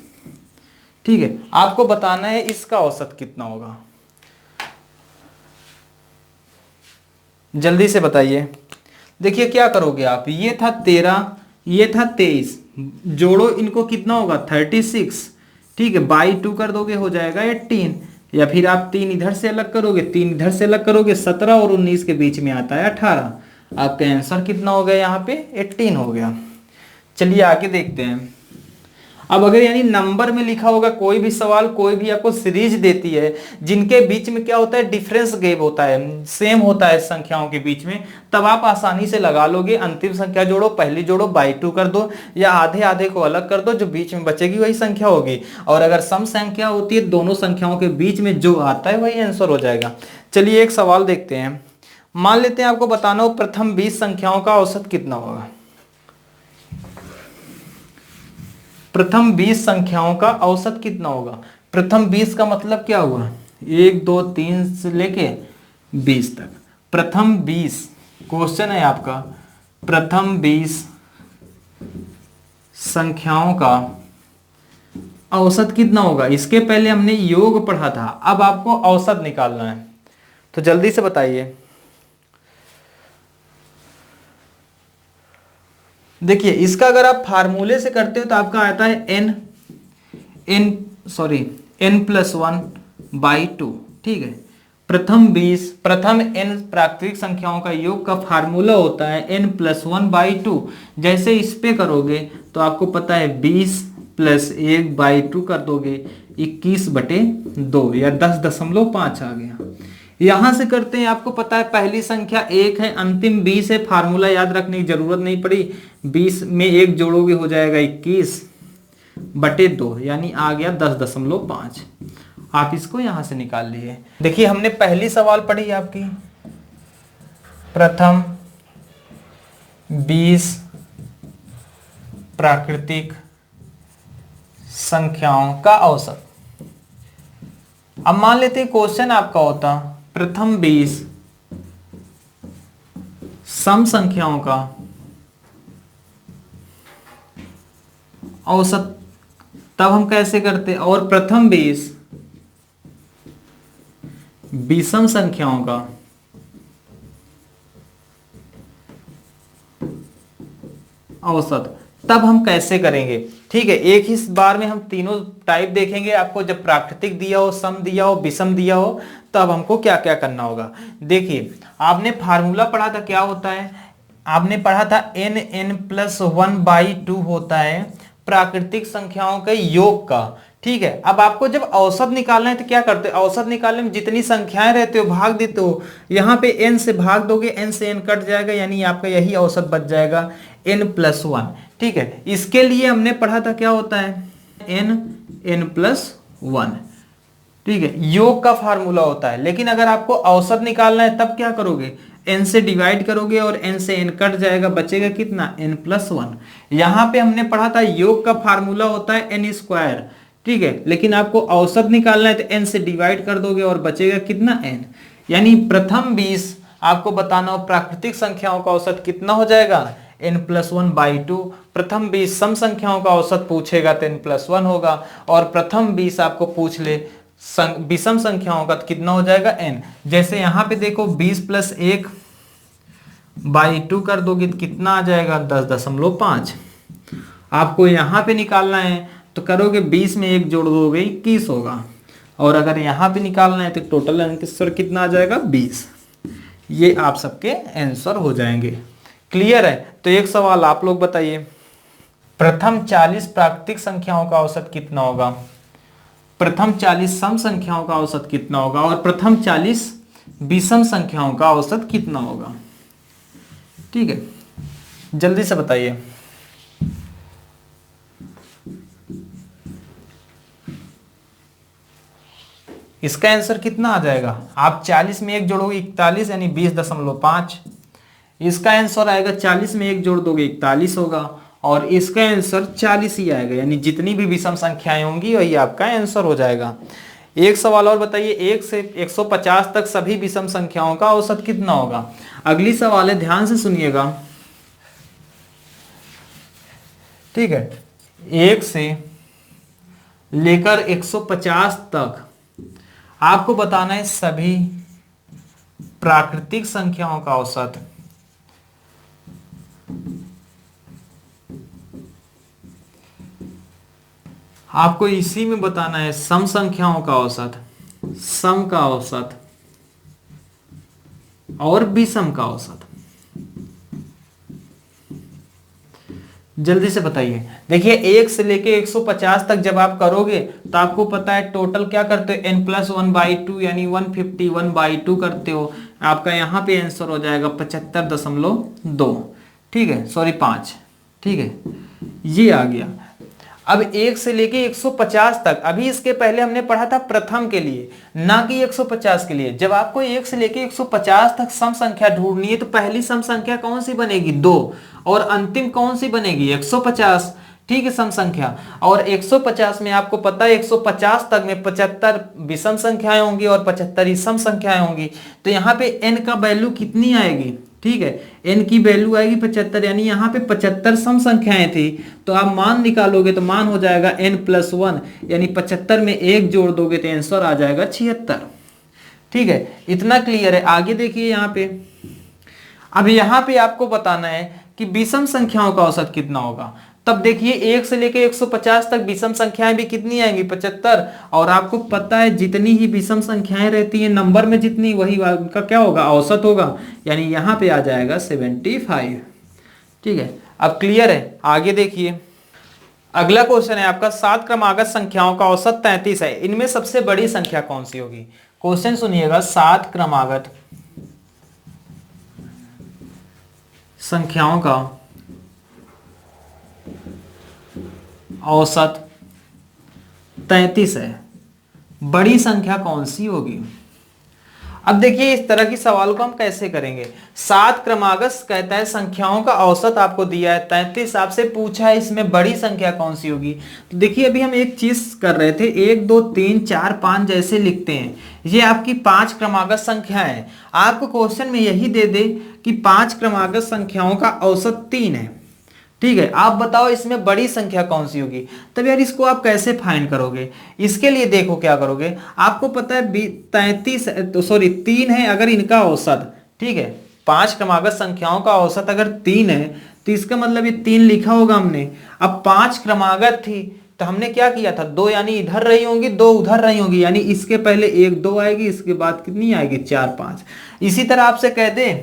ठीक है, आपको बताना है इसका औसत कितना होगा, जल्दी से बताइए। देखिए क्या करोगे आप, ये था 13, ये था 23, जोड़ो इनको, कितना होगा 36। ठीक है, बाई 2 कर दोगे, हो जाएगा 18। या फिर आप 3 इधर से अलग करोगे, 3 इधर से अलग करोगे, 17 और 19 के बीच में आता है 18, आपका आंसर कितना हो गया यहाँ पे 18 हो गया। चलिए आगे देखते हैं। अब अगर यानी नंबर में लिखा होगा कोई भी सवाल, कोई भी आपको सीरीज देती है जिनके बीच में क्या होता है, डिफरेंस गैप होता है, सेम होता है संख्याओं के बीच में, तब आप आसानी से लगा लोगे। अंतिम संख्या जोड़ो, पहली जोड़ो, बाई 2 कर दो, या आधे आधे को अलग कर दो, जो बीच में बचेगी वही संख्या होगी। और अगर सम संख्या होती है, दोनों संख्याओं के बीच में जो आता है वही आंसर हो जाएगा। चलिए एक सवाल देखते हैं। मान लेते हैं आपको बताना हो प्रथम 20 संख्याओं का औसत कितना होगा। प्रथम 20 संख्याओं का औसत कितना होगा। प्रथम 20 का मतलब क्या हुआ, 1 2 3 से लेके 20 तक। प्रथम 20 क्वेश्चन है आपका, प्रथम 20 संख्याओं का औसत कितना होगा। इसके पहले हमने योग पढ़ा था, अब आपको औसत निकालना है, तो जल्दी से बताइए। देखिए इसका अगर आप फार्मूले से करते हो तो आपका आता है n+1/2। ठीक है, प्रथम 20, प्रथम n प्राकृतिक संख्याओं का योग का फार्मूला होता है n+1/2। जैसे इस पे करोगे तो आपको पता है 20 + 1/2 कर दोगे, 21/2 या 10.5 आ गया। यहां से करते हैं, आपको पता है पहली संख्या 1 है, अंतिम 20 है, फार्मूला याद रखने की जरूरत नहीं पड़ी। 20 में 1 जोड़ोगे हो जाएगा 21/2, यानी आ गया 10.5। आप इसको यहां से निकाल लिए। देखिए हमने पहली सवाल पढ़ी आपकी, प्रथम 20 प्राकृतिक संख्याओं का औसत। अब मान लेते हैं क्वेश्चन आपका होता प्रथम 20 सम संख्याओं का औसत, तब हम कैसे करते, और प्रथम 20 विषम संख्याओं का औसत, तब हम कैसे करेंगे। ठीक है, एक ही बार में हम तीनों टाइप देखेंगे। आपको जब प्राकृतिक दिया हो, सम दिया हो, विषम दिया हो, तब हमको क्या क्या करना होगा। देखिए आपने फार्मूला पढ़ा था, क्या होता है, आपने पढ़ा था n+1/2 होता है प्राकृतिक संख्याओं के योग का। ठीक है, अब आपको जब औसत निकालना है तो क्या करते हो, औसत निकालने में जितनी संख्याएं रहते हो भाग देते हो, यहाँ पे n से भाग दोगे, n से n कट जाएगा, यानी आपका यही औसत बच जाएगा n+1। ठीक है, इसके लिए हमने पढ़ा था क्या होता है n+1। ठीक है, योग का फार्मूला होता है। लेकिन अगर आपको औसत निकालना है तब क्या करोगे, n से डिवाइड करोगे और n से n कट जाएगा, बचेगा कितना n+1। यहां पे हमने पढ़ा था योग का फार्मूला होता है n²। ठीक है, लेकिन आपको औसत निकालना है तो n से डिवाइड कर दोगे और बचेगा कितना n। यानी प्रथम 20 आपको बताना हो प्राकृतिक संख्याओं का औसत कितना हो जाएगा n+1/2। प्रथम 20 सम संख्याओं का औसत पूछेगा तो n+1 होगा, और प्रथम 20 आपको पूछ ले विषम संख्याओं का तो कितना हो जाएगा n। जैसे यहां पे देखो 20 + 1/2 कर दोगे तो कितना आ जाएगा 10.5। आपको यहां पे निकालना है तो करोगे 20 में 1 जोड़ दोगे 21 होगा, और अगर यहां पे निकालना है तो टोटल आंसर कितना आ जाएगा 20। ये आप सबके आंसर हो जाएंगे। क्लियर है। तो एक सवाल आप लोग बताइए, प्रथम 40 प्राकृतिक संख्याओं का औसत कितना होगा, प्रथम 40 सम संख्याओं का औसत कितना होगा, और प्रथम 40 विषम संख्याओं का औसत कितना होगा। ठीक है, जल्दी से बताइए। इसका आंसर कितना आ जाएगा, आप 40 में 1 जोड़ोगे 41, यानी 20.5। इसका आंसर आएगा 40 में 1 जोड़ दोगे 41 होगा, और इसका आंसर 40 ही आएगा, यानी जितनी भी विषम संख्याएं होंगी वही आपका आंसर हो जाएगा। एक सवाल और बताइए, 1 से 150 तक सभी विषम संख्याओं का औसत कितना होगा। अगली सवाल है, ध्यान से सुनिएगा। ठीक है, 1 से लेकर 150 तक आपको बताना है सभी प्राकृतिक संख्याओं का औसत। आपको इसी में बताना है सम संख्याओं का औसत, सम का औसत और विषम का औसत। जल्दी से बताइए। देखिए 1 से लेके 150 तक जब आप करोगे तो आपको पता है टोटल क्या करते हो, n+1/2 यानी 151/2 करते हो। आपका यहाँ पे आंसर हो जाएगा 75.2, ठीक है, सॉरी 5, ठीक है, ये आ गया। अब 1 से लेके 150 तक, अभी इसके पहले हमने पढ़ा था प्रथम के लिए, ना कि 150 के लिए। जब आपको 1 से लेके 150 तक सम संख्या ढूंढनी है तो पहली सम संख्या कौन सी बनेगी, 2, और अंतिम कौन सी बनेगी, 150, ठीक है, सम संख्या। और 150 में आपको पता है 150 तक में 75 विषम संख्याएं होंगी और 75 ही सम संख्याएं होंगी। तो यहाँ पे n का वैल्यू कितनी आएगी, ठीक है, n की वैल्यू आएगी 75, यानी यहाँ पे 75 सम संख्याएं थी। तो आप मान निकालोगे तो मान हो जाएगा n+1, यानी 75 में 1 जोड़ दोगे तो आंसर आ जाएगा 76, ठीक है। इतना क्लियर है। आगे देखिए यहाँ पे, अब यहाँ पे आपको बताना है कि विषम संख्याओं का औसत कितना होगा। तब देखिए 1 से लेके 150 तक विषम संख्याएं भी कितनी आएंगी, 75, और आपको पता है जितनी ही विषम संख्याएं रहती हैं नंबर में जितनी, वही उनका क्या होगा, औसत होगा, यानी यहाँ पे आ जाएगा 75, ठीक है। अब क्लियर है। आगे देखिए अगला क्वेश्चन है आपका, 7 क्रमागत संख्याओं का औसत 33 है, इनमें सबसे बड़ी संख्या कौन सी होगी। क्वेश्चन सुनिएगा, 7 क्रमागत संख्याओं का औसत 33 है, बड़ी संख्या कौन सी होगी। अब देखिए इस तरह की सवाल को हम कैसे करेंगे। 7 क्रमागत कहता है संख्याओं का औसत आपको दिया है 33, आपसे पूछा है इसमें बड़ी संख्या कौन सी होगी। तो देखिए अभी हम एक चीज कर रहे थे, 1 2 3 4 5 जैसे लिखते हैं, ये आपकी 5 क्रमागत संख्या है। आपको क्वेश्चन में यही दे दे कि 5 क्रमागत संख्याओं का औसत 3 है, ठीक है, आप बताओ इसमें बड़ी संख्या कौन सी होगी। तब यार इसको आप कैसे फाइंड करोगे। इसके लिए देखो क्या करोगे, आपको पता है 3 है अगर इनका औसत, ठीक है, 5 क्रमागत संख्याओं का औसत अगर 3 है तो इसका मतलब ये 3 लिखा होगा हमने। अब 5 क्रमागत थी तो हमने क्या किया था, 2 यानी इधर रही होंगी, 2 उधर रही होंगी, यानी इसके पहले 1 2 आएगी, इसके बाद कितनी आएगी, 4 5। इसी तरह आपसे कह दे,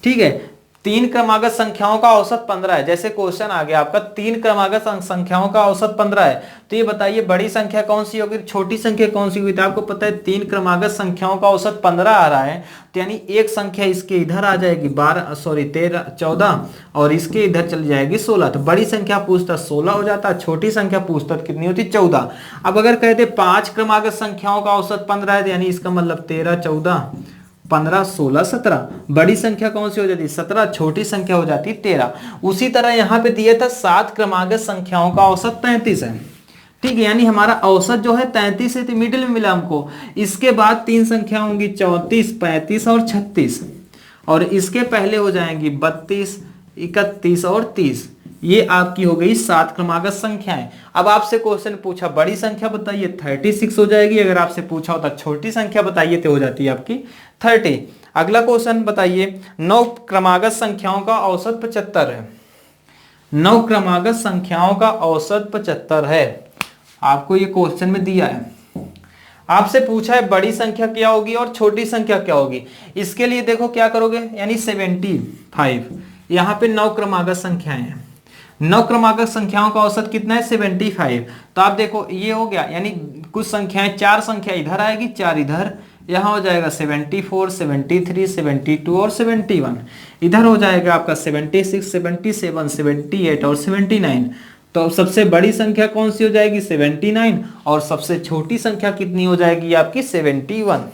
ठीक है, 3 क्रमागत संख्याओं का औसत 15 है, जैसे क्वेश्चन आ गया आपका 3 क्रमागत संख्याओं का औसत 15 है, तो ये बताइए बड़ी संख्या कौन सी होगी, छोटी संख्या कौन सी होगी। तो आपको पता है 3 क्रमागत संख्याओं का औसत 15 आ रहा है, तो यानी एक संख्या इसके इधर आ जाएगी 14, और इसके इधर चली जाएगी 16। तो बड़ी संख्या पूछता 16 हो जाता, छोटी संख्या पूछता कितनी होती, 14। अब अगर कहते 5 क्रमागत संख्याओं का औसत 15 है, तो यानी इसका मतलब 13 14 15 16 17, बड़ी संख्या कौन सी हो जाती है, 17, छोटी संख्या हो जाती है 13। उसी तरह यहाँ पे दिया था 7 क्रमागत संख्याओं का औसत 33 है, ठीक है, यानी हमारा औसत जो है 33 है, तो मिडिल में मिला हमको। इसके बाद 3 संख्या होंगी 34 35 और 36, और इसके पहले हो जाएंगी 32 31 और 30। ये आपकी हो गई 7 क्रमागत संख्याएं। अब आपसे क्वेश्चन पूछा बड़ी संख्या बताइए, 36 हो जाएगी। अगर आपसे पूछा होता छोटी संख्या बताइए तो हो जाती है आपकी 30। अगला क्वेश्चन बताइए, 9 क्रमागत संख्याओं का औसत 75 है। 9 क्रमागत संख्याओं का औसत 75 है, आपको ये क्वेश्चन में दिया है। आपसे पूछा है बड़ी संख्या क्या होगी और छोटी संख्या क्या होगी। इसके लिए देखो क्या करोगे, यानी 75, यहाँ पे 9 क्रमागत संख्याएं हैं, 9 क्रमागत संख्याओं का औसत कितना है, 75। तो आप देखो ये हो गया, यानी कुछ संख्याएं, 4 संख्या इधर आएगी, 4 इधर, यहाँ हो जाएगा 74 73 72 और 71। इधर हो जाएगा आपका 76 77 78 और 79। तो सबसे बड़ी संख्या कौन सी हो जाएगी, 79, और सबसे छोटी संख्या कितनी हो जाएगी आपकी, 71।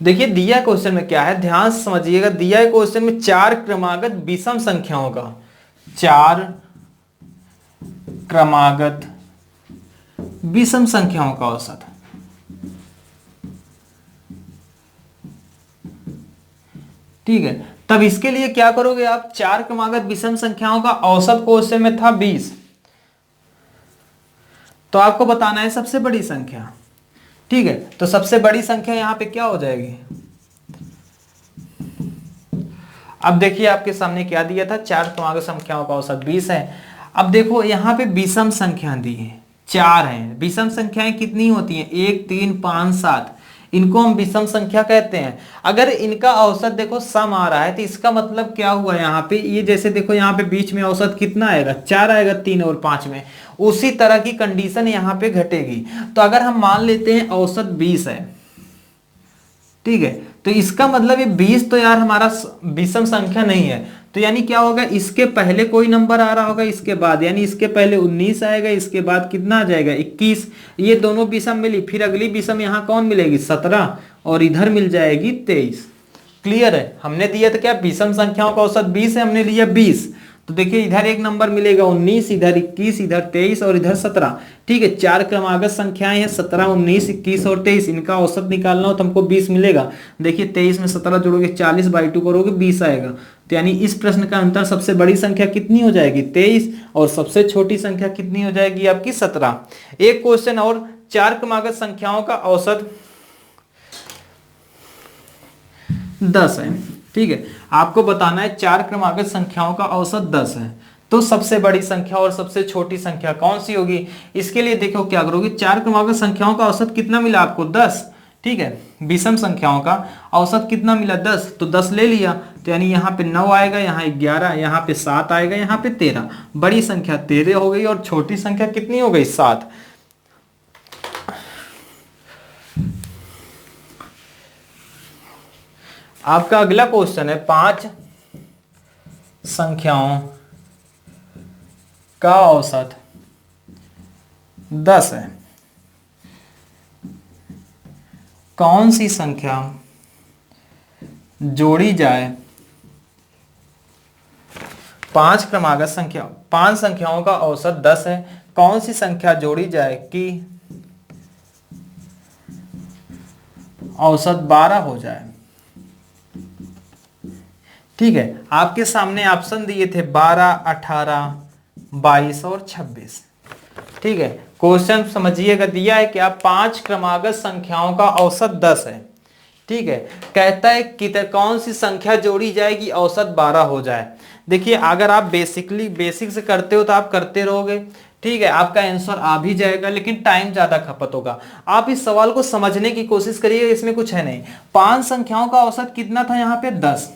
देखिए दिया क्वेश्चन में क्या है, ध्यान से समझिएगा। दिया है क्वेश्चन में 4 क्रमागत विषम संख्याओं का, 4 क्रमागत विषम संख्याओं का औसत। ठीक है, तब इसके लिए क्या करोगे आप, 4 क्रमागत विषम संख्याओं का औसत क्वेश्चन में था 20, तो आपको बताना है सबसे बड़ी संख्या। ठीक है, तो सबसे बड़ी संख्या यहां पे क्या हो जाएगी। अब देखिए आपके सामने क्या दिया था, 4 क्रमागत संख्याओं का औसत 20 है। अब देखो यहाँ पे विषम संख्या दी है, 4 है। विषम संख्याएं कितनी होती हैं, 1 3 5 7। इनको हम विषम संख्या कहते हैं। अगर इनका औसत देखो सम आ रहा है तो इसका मतलब क्या हुआ यहाँ पे, ये जैसे देखो यहाँ पे बीच में औसत कितना आएगा, 4 आएगा 3 और 5 में, उसी तरह की कंडीशन यहाँ पे घटेगी। तो अगर हम मान लेते हैं औसत 20 है, ठीक है, तो इसका मतलब ये 20 तो यार हमारा विषम संख्या नहीं है। तो यानी क्या होगा, इसके पहले कोई नंबर आ रहा होगा, इसके बाद, यानी इसके पहले 19 आएगा, इसके बाद कितना आ जाएगा 21, ये दोनों विषम मिली, फिर अगली विषम यहाँ कौन मिलेगी 17, और इधर मिल जाएगी 23। क्लियर है, हमने दिया था क्या, विषम संख्याओं का औसत 20 है, हमने लिया 20, तो देखिए इधर एक नंबर मिलेगा 19, इधर 21, इधर 23 और इधर 17। ठीक है, 4 क्रमागत संख्याएं हैं 17, 19, 21 और 23, इनका औसत निकालना हो तो हमको 20 मिलेगा। देखिए 23 में 17 जोड़ोगे 40/2 करोगे 20 आएगा। तो यानी इस प्रश्न का अंतर, सबसे बड़ी संख्या कितनी हो जाएगी 23 और सबसे छोटी संख्या कितनी हो जाएगी आपकी 17। एक क्वेश्चन और, 4 क्रमागत संख्याओं का औसत 10 है। ठीक है, आपको बताना है 4 क्रमागत संख्याओं का औसत 10 है, तो सबसे बड़ी संख्या और सबसे छोटी संख्या कौन सी होगी। इसके लिए देखो क्या करोगे, 4 क्रमागत संख्याओं का औसत कितना मिला आपको 10, ठीक है, विषम संख्याओं का औसत कितना मिला 10, तो 10 ले लिया, तो यानी यहाँ पे 9 आएगा, यहाँ 11, यहाँ पे 7 आएगा, यहाँ पे 13, बड़ी संख्या 13 हो गई और छोटी संख्या कितनी हो गई 7। आपका अगला क्वेश्चन है, 5 संख्याओं का औसत 10 है, कौन सी संख्या जोड़ी जाए, 5 क्रमागत संख्या, 5 संख्याओं का औसत 10 है, कौन सी संख्या जोड़ी जाए कि औसत 12 हो जाए। ठीक है, आपके सामने ऑप्शन दिए थे 12, 18, 22 और 26। ठीक है, क्वेश्चन समझिएगा, दिया है कि आप 5 क्रमागत संख्याओं का औसत 10 है। ठीक है, कहता है कि कौन सी संख्या जोड़ी जाएगी औसत 12 हो जाए। देखिए अगर आप बेसिक से करते हो तो आप करते रहोगे, ठीक है, आपका आंसर आ भी जाएगा, लेकिन टाइम ज्यादा खपत होगा। आप इस सवाल को समझने की कोशिश करिए, इसमें कुछ है नहीं। 5 संख्याओं का औसत कितना था यहाँ पे 10,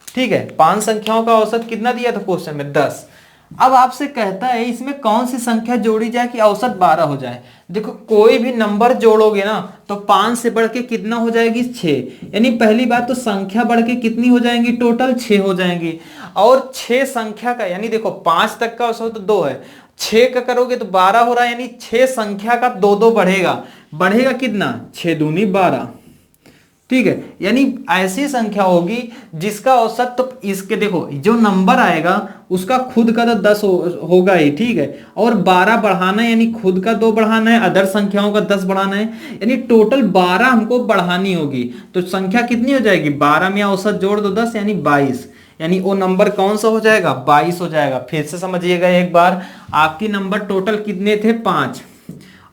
ठीक है, 5 संख्याओं का औसत कितना दिया था क्वेश्चन में 10। अब आपसे कहता है इसमें कौन सी संख्या जोड़ी जाए कि औसत 12 हो जाए। देखो कोई भी नंबर जोड़ोगे ना तो 5 से बढ़ के कितना हो जाएगी 6, यानी पहली बात तो संख्या बढ़ के कितनी हो जाएंगी, टोटल 6 हो जाएंगी। और 6 संख्या का, यानी देखो 5 तक का औसत 2 है, 6 का करोगे तो 12 हो रहा है, यानी 6 संख्या का 2 बढ़ेगा, बढ़ेगा कितना 6 दूनी 12। ठीक है, यानी ऐसी संख्या होगी जिसका औसत, तो इसके देखो जो नंबर आएगा उसका खुद का तो 10 होगा ही, ठीक है, और 12 बढ़ाना है, यानी खुद का 2 बढ़ाना है, अदर संख्याओं का 10 बढ़ाना है, यानी टोटल 12 हमको बढ़ानी होगी। तो संख्या कितनी हो जाएगी 12 में औसत जोड़ दो 10, यानी 22, यानी वो नंबर कौन सा हो जाएगा 22 हो जाएगा। फिर से समझिएगा एक बार, आपके नंबर टोटल कितने थे 5,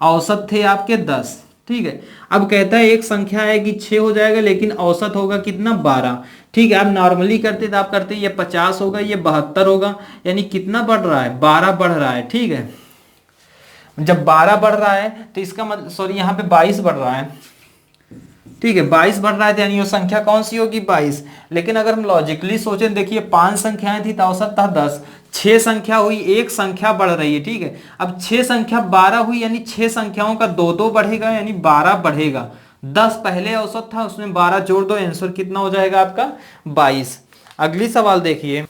औसत थे आपके 10, ठीक है। अब कहता है एक संख्या आएगी 6 हो जाएगा, लेकिन औसत होगा कितना 12, ठीक है। आप नॉर्मली करते तो आप करते ये 50 होगा, ये 72 होगा, यानी कितना बढ़ रहा है 12 बढ़ रहा है, ठीक है। जब 12 बढ़ रहा है तो इसका मतलब, सॉरी यहाँ पे 22 बढ़ रहा है, ठीक है, 22 बढ़ रहा है, तो यानी वो संख्या कौन सी होगी 22। लेकिन अगर हम लॉजिकली सोचें, देखिए 5 संख्याएं थी तो औसत था 10, 6 संख्या हुई, एक संख्या बढ़ रही है, ठीक है। अब 6 संख्या 12 हुई, यानी 6 संख्याओं का 2 बढ़ेगा, यानी 12 बढ़ेगा। 10 पहले औसत था, उसमें 12 जोड़ दो, आंसर कितना हो जाएगा आपका 22। अगली सवाल देखिए,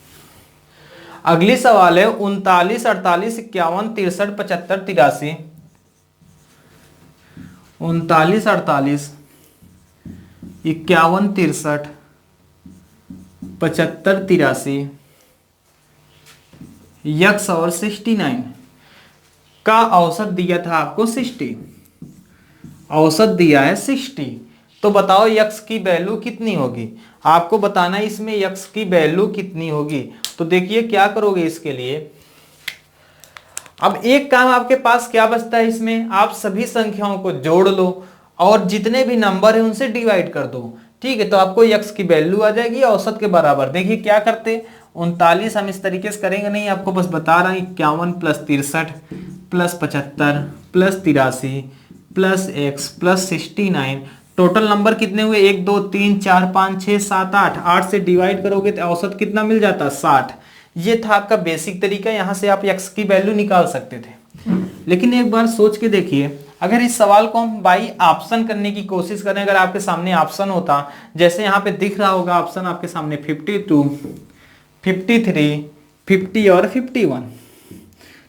अगली सवाल है 39, 48, 51, 63, 75, 83। 39, 48, 51, 63, 75, 83, यक्स और 69 का औसत दिया था आपको 60, औसत दिया है 60। तो बताओ यक्स की वैल्यू कितनी होगी, आपको बताना है इसमें यक्स की वैल्यू कितनी होगी। तो देखिए क्या करोगे इसके लिए, अब एक काम आपके पास क्या बचता है इसमें, आप सभी संख्याओं को जोड़ लो और जितने भी नंबर है उनसे डिवाइड कर दो, ठीक है। तो आपको यक्स की वैल्यू आ जाएगी औसत के बराबर। देखिए क्या करते, 39 हम इस तरीके से करेंगे नहीं, आपको बस बता रहा हूं, 51 plus 63 plus 75 plus 83 plus x plus 69 total number कितने हुए, 1 2 3 4 5 6 7 8, 8 से डिवाइड करोगे तो औसत कितना मिल जाता, 60। ये था आपका बेसिक तरीका, यहाँ से आप x की वैल्यू निकाल सकते थे। लेकिन एक बार सोच के देखिए, अगर इस सवाल को हम बाई ऑप्शन करने की कोशिश करें, अगर आपके सामने ऑप्शन होता, जैसे यहाँ पे दिख रहा होगा ऑप्शन आपके सामने 52, 53, 50 और 51,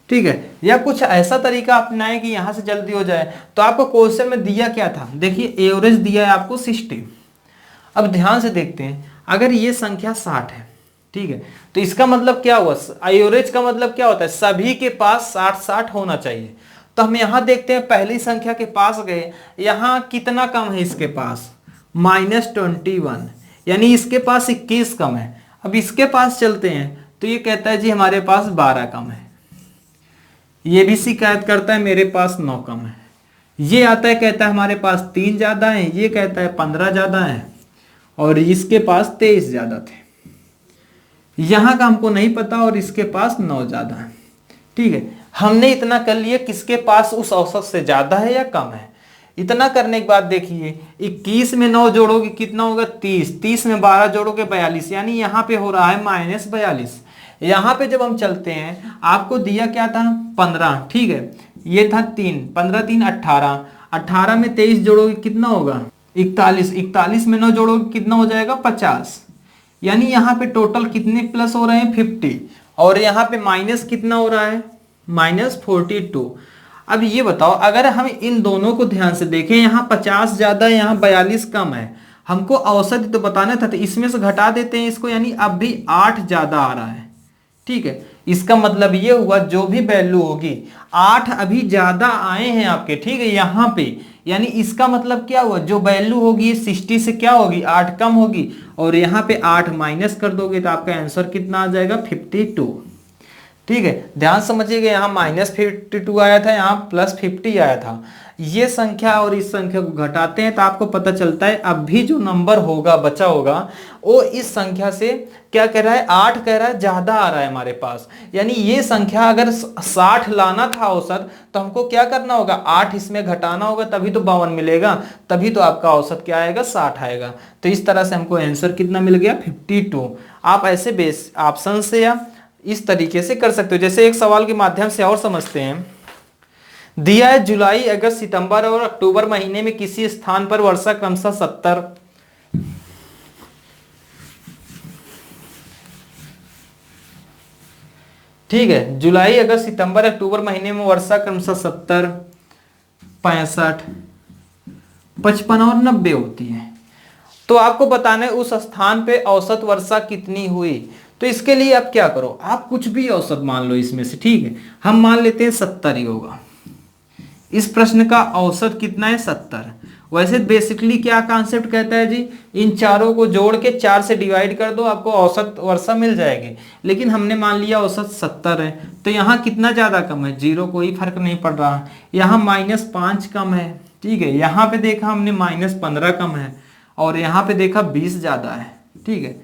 ठीक है, या कुछ ऐसा तरीका अपनाएं कि यहां से जल्दी हो जाए। तो आपको क्वेश्चन में दिया क्या था, देखिए एवरेज दिया है आपको 60। अब ध्यान से देखते हैं, अगर ये संख्या 60 है, ठीक है, तो इसका मतलब क्या हुआ, एवरेज का मतलब क्या होता है, सभी के पास 60-60 होना चाहिए। तो हम यहां देखते हैं, पहली संख्या के पास गए, यहां कितना कम है इसके पास, -21, यानी इसके पास 21 कम है। अब इसके पास चलते हैं तो ये कहता है जी हमारे पास 12 कम है। ये भी शिकायत करता है मेरे पास 9 कम है। ये आता है कहता है हमारे पास 3 ज्यादा है, ये कहता है 15 ज्यादा है, और इसके पास 23 ज्यादा थे। यहां का हमको नहीं पता, और इसके पास 9 ज्यादा है, ठीक है। हमने इतना कर लिया, किसके पास उस औसत से ज्यादा है या कम है। इतना करने के बाद देखिए 21 में 9 जोड़ोगे कितना होगा, 30, 30 में 12 जोड़ोगे 42, यानी यहाँ पे हो रहा है -42। यहाँ पे जब हम चलते हैं, आपको दिया क्या था, 15, ठीक है, ये था 3, 15 3 18, 18 में 23 जोड़ोगे कितना होगा, 41, 41 में 9 जोड़ोगे कितना हो जाएगा, 50। यानी यहाँ पे टोटल कितने प्लस हो रहे हैं, 50, और यहाँ पे माइनस कितना हो रहा है, -42। अब ये बताओ, अगर हम इन दोनों को ध्यान से देखें, यहाँ 50 ज्यादा है, यहाँ 42 कम है, हमको औसत तो बताना था, तो इसमें से घटा देते हैं इसको, यानी अब भी 8 ज्यादा आ रहा है, ठीक है। इसका मतलब ये हुआ जो भी वैल्यू होगी, 8 अभी ज्यादा आए हैं आपके, ठीक है, यहाँ पे, यानी इसका मतलब क्या हुआ, जो वैल्यू होगी 60 से क्या होगी, 8 कम होगी, और यहाँ पे 8 माइनस कर दोगे तो आपका आंसर कितना आ जाएगा, 52, ठीक है। ध्यान समझिएगा, यहाँ -52 आया था, यहाँ +50 आया था। ये संख्या और इस संख्या को घटाते हैं तो आपको पता चलता है अब भी जो नंबर होगा, बचा होगा, वो इस संख्या से क्या कह रहा है, 8 कह रहा है, ज्यादा आ रहा है हमारे पास। यानी ये संख्या अगर 60 लाना था औसत, तो हमको क्या करना होगा, 8 इसमें घटाना होगा, तभी तो 52 मिलेगा, तभी तो आपका औसत क्या आएगा, 60 आएगा। तो इस तरह से हमको आंसर कितना मिल गया, 52। आप ऐसे बेस ऑप्शन से या इस तरीके से कर सकते हो। जैसे एक सवाल के माध्यम से और समझते हैं, दिया है जुलाई, अगस्त, सितंबर और अक्टूबर महीने में किसी स्थान पर वर्षा क्रमशः 70, ठीक है, जुलाई, अगस्त, सितंबर, अक्टूबर महीने में वर्षा क्रमशः 70, 65, 55 और 90 होती है। तो आपको बताना है उस स्थान पे औसत वर्षा कितनी हुई। तो इसके लिए आप क्या करो, आप कुछ भी औसत मान लो इसमें से, ठीक है, हम मान लेते हैं 70 ही होगा। इस प्रश्न का औसत कितना है, 70। वैसे बेसिकली क्या कॉन्सेप्ट कहता है जी, इन चारों को जोड़ के 4 से डिवाइड कर दो, आपको औसत वर्षा मिल जाएगी। लेकिन हमने मान लिया औसत 70 है, तो यहाँ कितना ज्यादा कम है, 0, कोई फर्क नहीं पड़ रहा। यहाँ -5 कम है, ठीक है, यहाँ पे देखा हमने -15 कम है, और यहाँ पे देखा 20 ज्यादा है, ठीक है,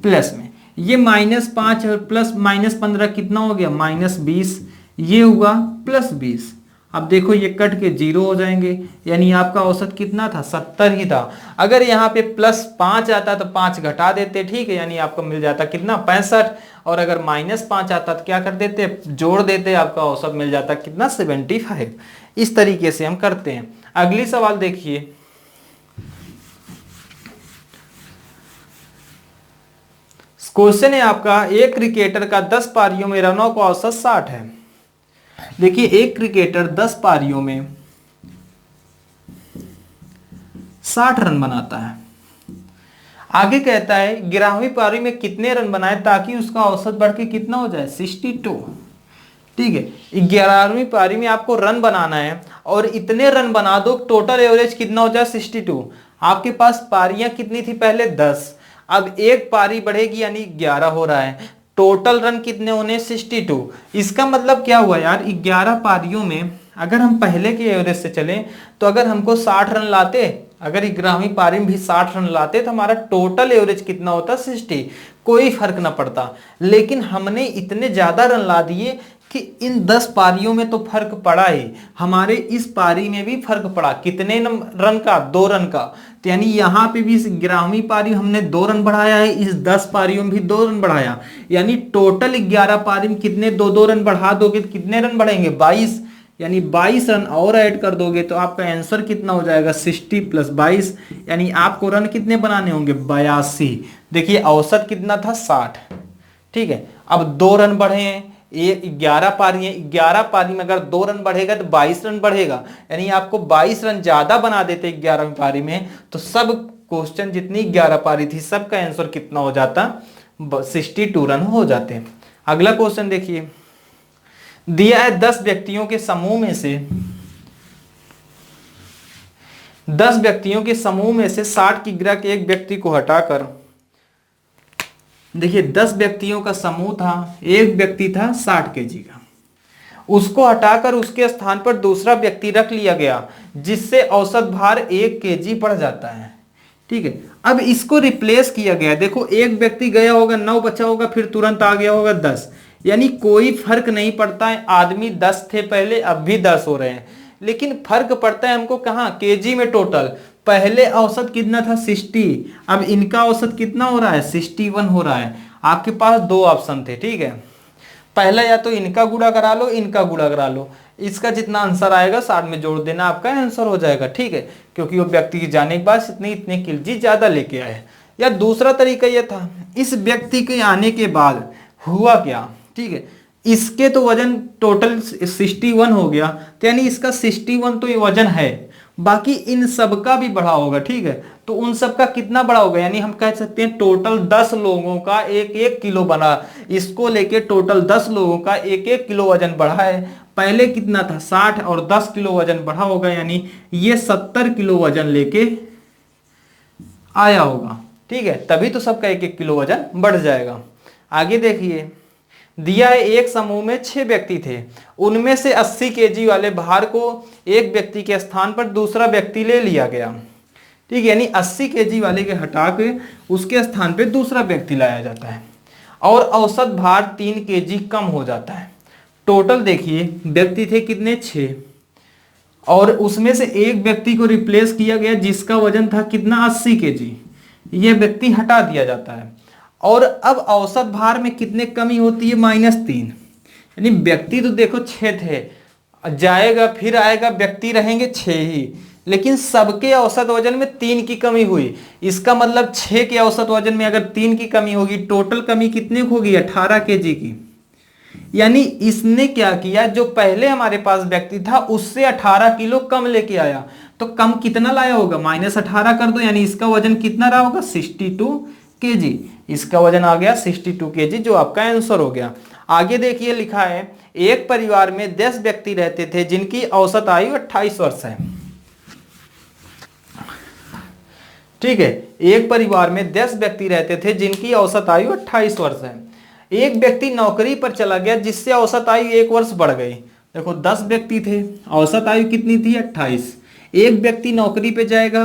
प्लस में ये -5 और प्लस -15 कितना हो गया, -20, ये हुआ +20। अब देखो ये कट के 0 हो जाएंगे, यानी आपका औसत कितना था, 70 ही था। अगर यहाँ पे +5 आता तो 5 घटा देते, ठीक है, यानी आपको मिल जाता कितना, 65। और अगर -5 आता तो क्या कर देते, जोड़ देते, आपका औसत मिल जाता कितना, 75। इस तरीके से हम करते हैं। अगली सवाल देखिए, क्वेश्चन है आपका, एक क्रिकेटर का 10 पारियों में रनों का औसत 60 है। देखिए एक क्रिकेटर 10 पारियों में 60 रन बनाता है। आगे कहता है 11वीं पारी में कितने रन बनाए ताकि उसका औसत बढ़ के कितना हो जाए, 62, ठीक है। 11वीं पारी में आपको रन बनाना है, और इतने रन बना दो, टोटल एवरेज कितना हो जाए, 62। आपके पास पारियां कितनी थी पहले, 10, अब एक पारी बढ़ेगी यानी 11 हो रहा है, टोटल रन कितने होने, 62। इसका मतलब क्या हुआ यार, 11 पारियों में अगर हम पहले के एवरेज से चलें, तो अगर हमको 60 रन लाते, अगर 11वीं पारी में भी 60 रन लाते, तो हमारा टोटल एवरेज कितना होता, 60, कोई फर्क ना पड़ता। लेकिन हमने इतने ज्यादा रन ला दिए कि इन 10 पारियों में तो फर्क पड़ा ही, हमारे इस पारी में भी फर्क पड़ा। कितने रन का, 2 रन का। तो यानी यहाँ पे भी इस 11वीं पारी में हमने 2 रन बढ़ाया है, इस 10 पारियों में भी 2 रन बढ़ाया, यानी टोटल 11 पारी में कितने 2-2 रन बढ़ा दोगे तो कितने रन बढ़ेंगे 22, यानी 22 रन और ऐड कर दोगे तो आपका आंसर कितना हो जाएगा 60 + 22, यानी आपको रन कितने बनाने होंगे 82। देखिए औसत कितना था 60, ठीक है। अब 2 रन बढ़े हैं, ये 11 पारी है, 11 पारी में अगर 2 रन बढ़ेगा तो 22 रन बढ़ेगा, यानी आपको 22 रन ज्यादा बना देते 11वीं पारी में, तो सब क्वेश्चन जितनी 11 पारी थी सबका आंसर कितना हो जाता 62 रन हो जाते। अगला क्वेश्चन देखिए, दिया है 10 व्यक्तियों के समूह में से 10 व्यक्तियों के समूह में से 60 किग्रा के एक व्यक्ति को हटाकर, देखिए 10 व्यक्तियों का समूह था, एक व्यक्ति था 60 केजी का, उसको हटाकर उसके स्थान पर दूसरा व्यक्ति रख लिया गया जिससे औसत भार 1 केजी बढ़ जाता है, ठीक है। अब इसको रिप्लेस किया गया, देखो एक व्यक्ति गया होगा 9 बचा होगा, फिर तुरंत आ गया होगा 10, यानी कोई फर्क नहीं पड़ता है, आदमी 10 थे पहले अब भी 10 हो रहे हैं, लेकिन फर्क पड़ता है हमको कहाँ केजी में टोटल। पहले औसत कितना था 60, अब इनका औसत कितना हो रहा है 61 हो रहा है। आपके पास 2 ऑप्शन थे, ठीक है, पहला या तो इनका गुणा करा लो, इनका गुणा करा लो, इसका जितना आंसर आएगा 60 में जोड़ देना, आपका आंसर हो जाएगा, ठीक है, क्योंकि वो व्यक्ति के जाने के बाद इतने केजी ज्यादा लेके आए। या दूसरा तरीका यह था, इस व्यक्ति के आने के बाद हुआ क्या, ठीक है, इसके तो वजन टोटल 61 हो गया, तो यानी इसका 61 तो ये वजन है, बाकी इन सब का भी बढ़ा होगा, ठीक है, तो उन सब का कितना बढ़ा होगा, यानी हम कह सकते हैं टोटल 10 लोगों का 1-1 किलो बना, इसको लेके टोटल 10 लोगों का 1-1 किलो वजन बढ़ा है। पहले कितना था 60 और 10 किलो वजन बढ़ा होगा, यानी ये 70 किलो वजन लेके आया होगा, ठीक है, तभी तो सबका 1-1 किलो वजन बढ़ जाएगा। आगे देखिए, दिया है एक समूह में 6 व्यक्ति थे, उनमें से 80 केजी वाले भार को एक व्यक्ति के स्थान पर दूसरा व्यक्ति ले लिया गया, ठीक है, यानी 80 केजी वाले के हटा के उसके स्थान पे दूसरा व्यक्ति लाया जाता है और औसत भार 3 केजी कम हो जाता है। टोटल देखिए व्यक्ति थे कितने 6, और उसमें से एक व्यक्ति को रिप्लेस किया गया जिसका वजन था कितना 80 केजी, ये व्यक्ति हटा दिया जाता है, और अब औसत भार में कितने कमी होती है -3, यानी व्यक्ति तो देखो 6 थे, जाएगा फिर आएगा व्यक्ति रहेंगे 6 ही, लेकिन सबके औसत वजन में 3 की कमी हुई, इसका मतलब 6 के औसत वजन में अगर 3 की कमी होगी, टोटल कमी कितने होगी 18 केजी की, यानी इसने क्या किया, जो पहले हमारे पास व्यक्ति था उससे 18 किलो कम लेके आया, तो कम कितना लाया होगा -18 कर दो, यानी इसका वजन कितना रहा होगा 62 केजी, इसका वजन आ गया 62 केजी, जो आपका आंसर हो गया। आगे देखिए लिखा है, एक परिवार में 10 व्यक्ति रहते थे जिनकी औसत आयु 28 वर्ष है, ठीक है, एक परिवार में 10 व्यक्ति रहते थे जिनकी औसत आयु 28 वर्ष है। एक व्यक्ति नौकरी पर चला गया जिससे औसत आयु 1 वर्ष बढ़ गई। देखो 10 व्यक्ति थे, औसत आयु कितनी थी 28, एक व्यक्ति नौकरी पे जाएगा,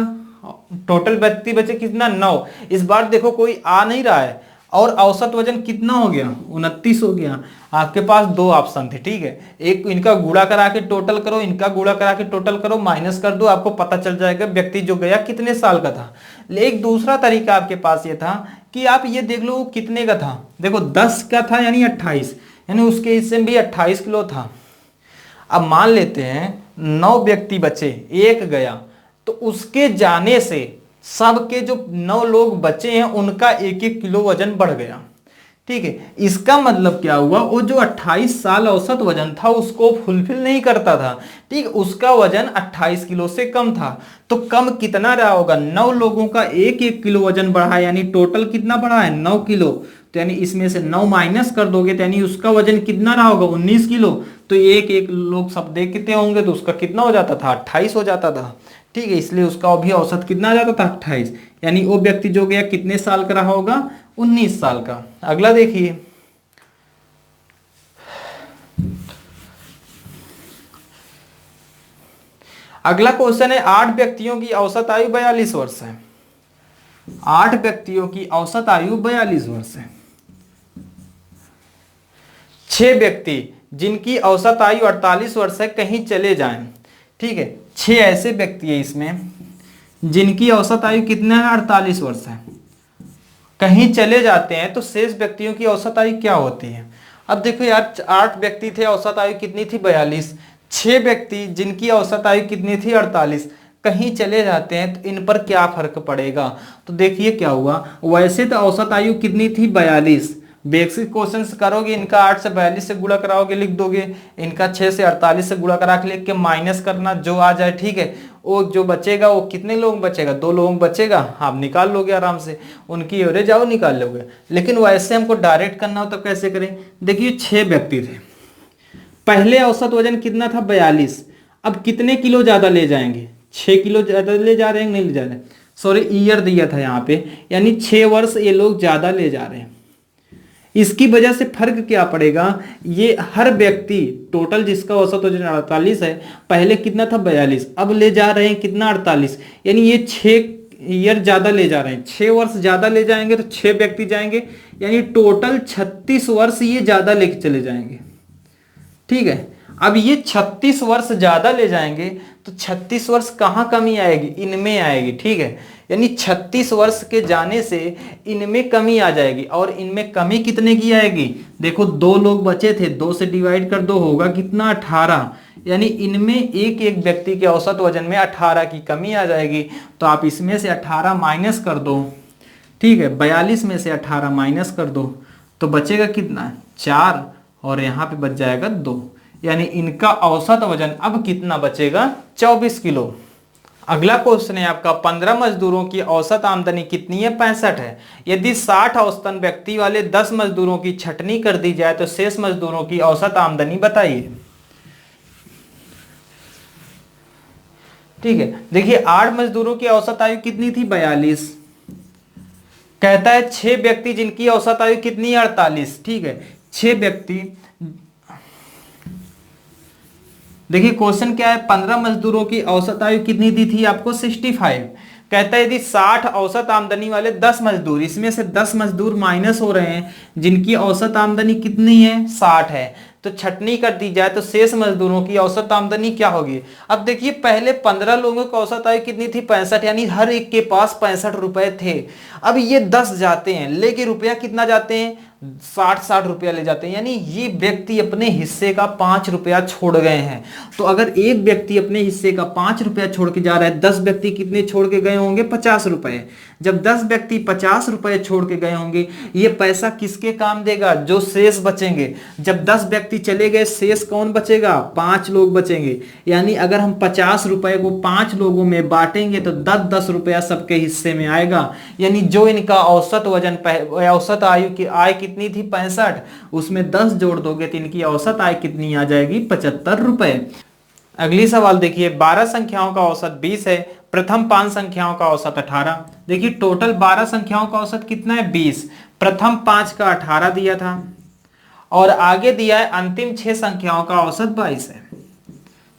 टोटल व्यक्ति बचे कितना 9, इस बार देखो कोई आ नहीं रहा है, और औसत वजन कितना हो गया 29 हो गया। आपके पास 2 ऑप्शन थे, ठीक है, एक इनका गुणा करा के टोटल करो, इनका गुणा करा के टोटल करो, माइनस कर दो, आपको पता चल जाएगा व्यक्ति जो गया कितने साल का था। एक दूसरा तरीका आपके पास ये था कि आप ये देख लो कितने का था, देखो 10 का था यानी 28, यानी उसके हिस्से में भी 28 किलो था। अब मान लेते हैं 9 व्यक्ति बचे, एक गया, तो उसके जाने से सबके जो 9 लोग बचे हैं उनका 1-1 किलो वजन बढ़ गया, ठीक है। इसका मतलब क्या हुआ, वो जो 28 साल औसत वजन था उसको फुलफिल नहीं करता था, ठीक है, उसका वजन 28 किलो से कम था, तो कम कितना रहा होगा 9 लोगों का 1-1 किलो वजन बढ़ा, यानी टोटल कितना बढ़ा है 9 किलो, तो यानी इसमें से 9 माइनस कर दोगे तो यानी उसका वजन कितना रहा होगा 19 किलो, तो 1-1 लोग सब देखते होंगे तो उसका कितना हो जाता था 28 हो जाता था, ठीक है, इसलिए उसका भी औसत कितना आ जाता था 28, यानी वो व्यक्ति जो गया कितने साल का रहा होगा 19 साल का। अगला देखिए, अगला क्वेश्चन है 8 व्यक्तियों की औसत आयु 42 वर्ष है, 8 व्यक्तियों की औसत आयु 42 वर्ष है। 6 व्यक्ति जिनकी औसत आयु 48 वर्ष है कहीं चले जाएं, ठीक है, 6 ऐसे व्यक्ति है इसमें जिनकी औसत आयु कितना है, 48 वर्ष है, कहीं चले जाते हैं तो शेष व्यक्तियों की औसत आयु क्या होती है। अब देखो यार, 8 व्यक्ति थे, औसत आयु कितनी थी, 42। 6 व्यक्ति जिनकी औसत आयु कितनी थी, 48, कहीं चले जाते हैं तो इन पर क्या फर्क पड़ेगा। तो देखिए क्या हुआ, वैसे तो औसत आयु कितनी थी, 42। बेसिक क्वेश्चंस करोगे, इनका 8 से 42 से गुणा कराओगे लिख दोगे, इनका 6 से 48 से गुणा करा के लिख के माइनस करना, जो आ जाए ठीक है। वो जो बचेगा वो कितने लोग बचेगा, 2 लोग बचेगा, आप निकाल लोगे आराम से, उनकी एवरेज आओ निकाल लोगे। लेकिन वैसे हमको डायरेक्ट करना हो तो कैसे करें। देखिए 6 व्यक्ति थे, पहले औसत वजन कितना था, 42। अब कितने किलो ज्यादा ले जाएंगे, 6 किलो ज्यादा ले जा रहे हैं, नहीं ले जा रहे, सॉरी ईयर दिया था यहाँ पे, यानी 6 वर्ष ये लोग ज्यादा ले जा रहे हैं। इसकी वजह से फर्क क्या पड़ेगा, ये हर व्यक्ति टोटल जिसका औसत वजन 48 है, पहले कितना था, 42, अब ले जा रहे हैं कितना, 48, यानी ये 6 ईयर ज्यादा ले जा रहे हैं, 6 वर्ष ज्यादा ले जाएंगे तो 6 व्यक्ति जाएंगे, यानी टोटल 36 वर्ष ये ज्यादा लेके चले जाएंगे। ठीक है, अब ये 36 वर्ष ज्यादा ले जाएंगे तो 36 वर्ष कहाँ कमी आएगी, इनमें आएगी। ठीक है, यानी 36 वर्ष के जाने से इनमें कमी आ जाएगी, और इनमें कमी कितने की आएगी, देखो 2 लोग बचे थे, 2 से डिवाइड कर दो, होगा कितना, 18, यानी इनमें एक एक व्यक्ति के औसत वजन में 18 की कमी आ जाएगी। तो आप इसमें से 18 माइनस कर दो, ठीक है, 42 में से 18 माइनस कर दो तो बचेगा कितना, 4, और यहाँ पे बच जाएगा 2, यानी इनका औसत वजन अब कितना बचेगा, 24 किलो। अगला क्वेश्चन है आपका, 15 मजदूरों की औसत आमदनी कितनी है, 65 है। यदि 60 औसतन व्यक्ति वाले 10 मजदूरों की छटनी कर दी जाए तो शेष मजदूरों की औसत आमदनी बताइए। ठीक है, देखिए 8 मजदूरों की औसत आयु कितनी थी, 42। कहता है 6 व्यक्ति जिनकी औसत आयु कितनी है, 48। ठीक है, 6 व्यक्ति, देखिए क्वेश्चन क्या है, 15 मजदूरों की औसत आयु कितनी दी थी आपको, 65। कहता है यदि 60 औसत आमदनी वाले 10 मजदूर, इसमें से 10 मजदूर माइनस हो रहे हैं जिनकी औसत आमदनी कितनी है, 60 है, तो छटनी कर दी जाए तो शेष मजदूरों की औसत आमदनी क्या होगी। अब देखिए पहले 15 लोगों की औसत आयु कितनी थी, 65, यानी हर एक के पास 65 रुपए थे। अब ये 10 जाते हैं, लेके रुपया कितना जाते हैं, 60 रुपया ले जाते हैं, यानी ये व्यक्ति अपने हिस्से का 5 रुपया छोड़ गए हैं। तो अगर एक व्यक्ति अपने हिस्से का 5 रुपया छोड़ के जा रहा है, 10 व्यक्ति कितने छोड़ के गए होंगे, 50 रुपए। जब 10 व्यक्ति 50 रुपए छोड़ के गए होंगे, ये पैसा किसके काम देगा, जो शेष बचेंगे। जब 10 व्यक्ति चले गए, शेष कौन बचेगा, 5 लोग बचेंगे। यानी अगर हम 50 रुपए को 5 लोगों में बांटेंगे तो 10-10 रुपया सबके हिस्से में आएगा। यानी जो इनका औसत वजन, औसत आयु की आय कितनी थी, 65, उसमें 10 जोड़ दोगे तो इनकी औसत आय कितनी आ जाएगी, 75 रुपए। अगली सवाल देखिए, 12 संख्याओं का औसत 20 है, प्रथम 5 संख्याओं का औसत 18। देखिए टोटल 12 संख्याओं का औसत कितना है, 20, प्रथम 5 का 18 दिया था, और आगे दिया है अंतिम 6 संख्याओं का औसत 22 है।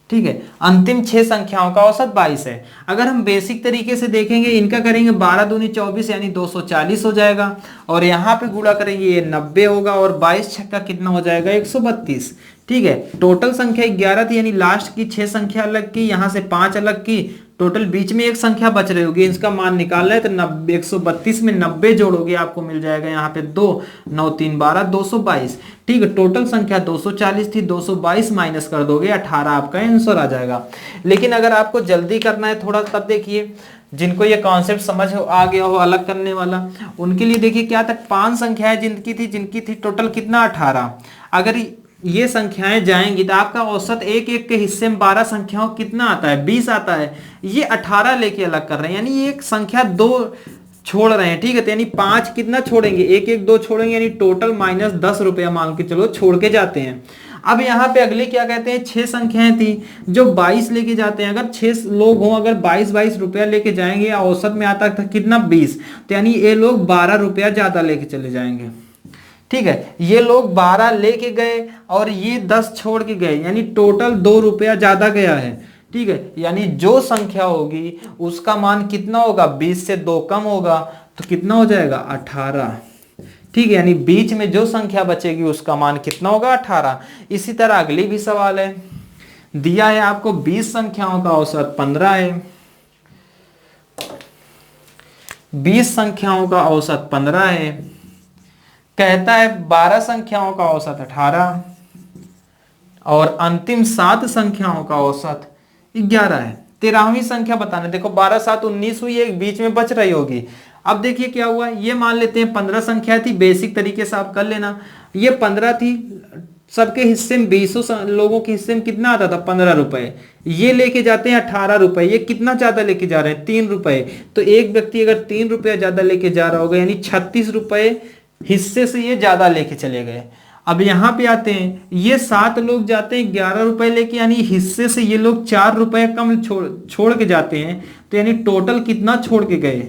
ठीक है, अंतिम 6 संख्याओं का औसत 22 है। अगर हम बेसिक तरीके से देखेंगे, इनका करेंगे 12 दूनी 24, यानी 240 हो जाएगा, और यहाँ पे गुणा करेंगे ये 90 होगा, और 22 छक्का कितना हो जाएगा, 132। ठीक है, टोटल संख्या 11 थी, यानी लास्ट की 6 संख्या अलग की, यहाँ से 5 अलग की, टोटल बीच में एक संख्या बच रही होगी, इसका मान निकालना है तो 90, 132 में 90 जोड़ोगे आपको मिल जाएगा यहाँ पे 2, 9 3 12, 222। ठीक है, टोटल संख्या 240 थी, 222 माइनस कर दोगे, 18 आपका आंसर आ जाएगा। लेकिन अगर आपको जल्दी करना है थोड़ा, तब देखिए जिनको ये कॉन्सेप्ट समझ आ गया हो अलग करने वाला, उनके लिए देखिए क्या तक 5 संख्याएं जिनकी थी टोटल कितना, 18। अगर ये संख्याएं जाएंगी तो आपका औसत एक एक के हिस्से में 12 संख्याओं कितना आता है, 20 आता है। ये 18 लेके अलग कर रहे हैं, यानी एक संख्या 2 छोड़ रहे हैं। ठीक है, तो यानी 5 कितना छोड़ेंगे, एक एक 2 छोड़ेंगे, यानी टोटल माइनस 10 रुपया मान के चलो छोड़ के जाते हैं। अब यहाँ पे अगले क्या कहते हैं, 6 संख्याएं थी जो 22 लेके जाते हैं। अगर 6 लोग हों, अगर 22 रुपया लेके जाएंगे, औसत में आता था कितना, 20, तो यानी ये लोग 12 रुपया ज्यादा लेके चले जाएंगे। ठीक है, ये लोग 12 लेके गए और ये 10 छोड़ के गए, यानी टोटल 2 रुपया ज्यादा गया है। ठीक है, यानी जो संख्या होगी उसका मान कितना होगा, 20 से 2 कम होगा, तो कितना हो जाएगा, 18। ठीक है, यानी बीच में जो संख्या बचेगी उसका मान कितना होगा, 18। इसी तरह अगली भी सवाल है, दिया है आपको 20 संख्याओं का औसत 15 है, 20 संख्याओं का औसत 15 है। कहता है 12 संख्याओं का औसत 18 और अंतिम 7 संख्याओं का औसत 11 है। 13वीं संख्या बताना। देखो 12 7 19 हुई, एक बीच में बच रही होगी। अब देखिए क्या हुआ, ये मान लेते हैं 15 संख्या थी, बेसिक तरीके से आप कर लेना। ये 15 थी, सबके हिस्से में 20 लोगों के हिस्से में कितना आता था 15 रुपए। ये लेके जाते हैं 18 रुपए। ये कितना ज्यादा लेके जा रहे हैं 3 रुपए। तो एक व्यक्ति अगर 3 रुपया ज्यादा लेके जा रहा होगा यानी 36 रुपए हिस्से से ये ज्यादा लेके चले गए। अब यहाँ पे आते हैं, ये 7 लोग जाते हैं 11 रुपए लेके, यानी हिस्से से ये लोग 4 रुपए कम छोड़ के जाते हैं। तो यानी टोटल कितना छोड़ के गए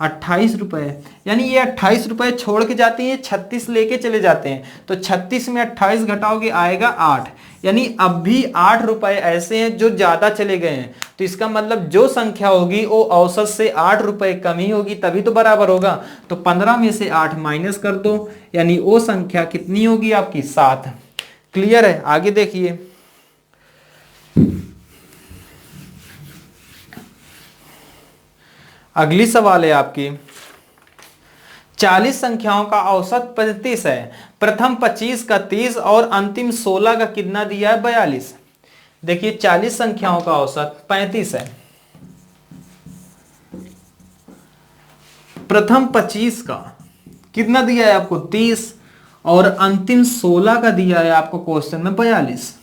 28 रुपए। यानी ये 28 रुपए छोड़ के जाते हैं, 36 लेके चले जाते हैं। तो 36 में 28 घटाओगे आएगा 8। यानी अब भी 8 रुपए ऐसे हैं जो ज्यादा चले गए हैं। तो इसका मतलब जो संख्या होगी वो औसत से 8 रुपए कम ही होगी, तभी तो बराबर होगा। तो 15 में से 8 माइनस कर दो, यानी वो संख्या कितनी होगी आपकी 7। क्लियर है? आगे देखिए, अगली सवाल है आपकी। 40 संख्याओं का औसत 35 है। प्रथम 25 का 30 और अंतिम 16 का कितना दिया है 42। देखिए 40 संख्याओं का औसत 35 है। प्रथम 25 का कितना दिया है आपको 30 और अंतिम 16 का दिया है आपको क्वेश्चन में 42।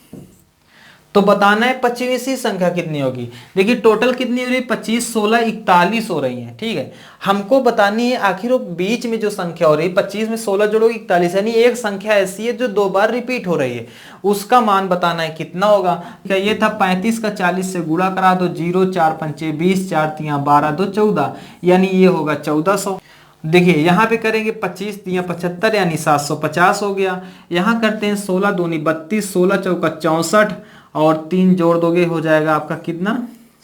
तो बताना है 25वीं संख्या कितनी होगी। देखिए टोटल कितनी हो रही है 25 16 41 हो रही है। ठीक है, हमको बतानी है आखिर वो बीच में जो संख्या हो रही है 25 में 16 जोड़ोगे 41, यानी एक संख्या ऐसी है जो 2 बार रिपीट हो रही है, उसका मान बताना है कितना होगा। क्या ये था 35 का 40 से गुणा करा दो, 0 4 5 20 4 3 12 2 14, यानी ये होगा 1400। देखिए यहाँ पे करेंगे 25 3 75 यानी 750 हो गया। यहाँ करते हैं 16 दूनी 32, 16 चौका 64 और 3 जोड़ दोगे हो जाएगा आपका कितना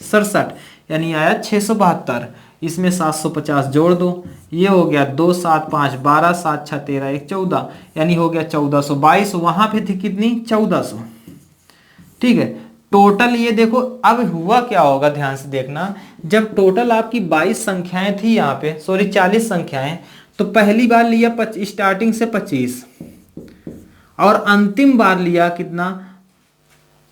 67, यानी आया 672। इसमें 750 जोड़ दो, ये हो गया 2 7 5 12 7 6 13 1 14, यानी हो गया 1422। वहां पे थी कितनी 1400। ठीक है, टोटल ये देखो अब हुआ क्या होगा, ध्यान से देखना। जब टोटल आपकी 22 संख्याएं थी यहाँ पे, सॉरी 40 संख्याएं, तो पहली बार लिया स्टार्टिंग से 25 और अंतिम बार लिया कितना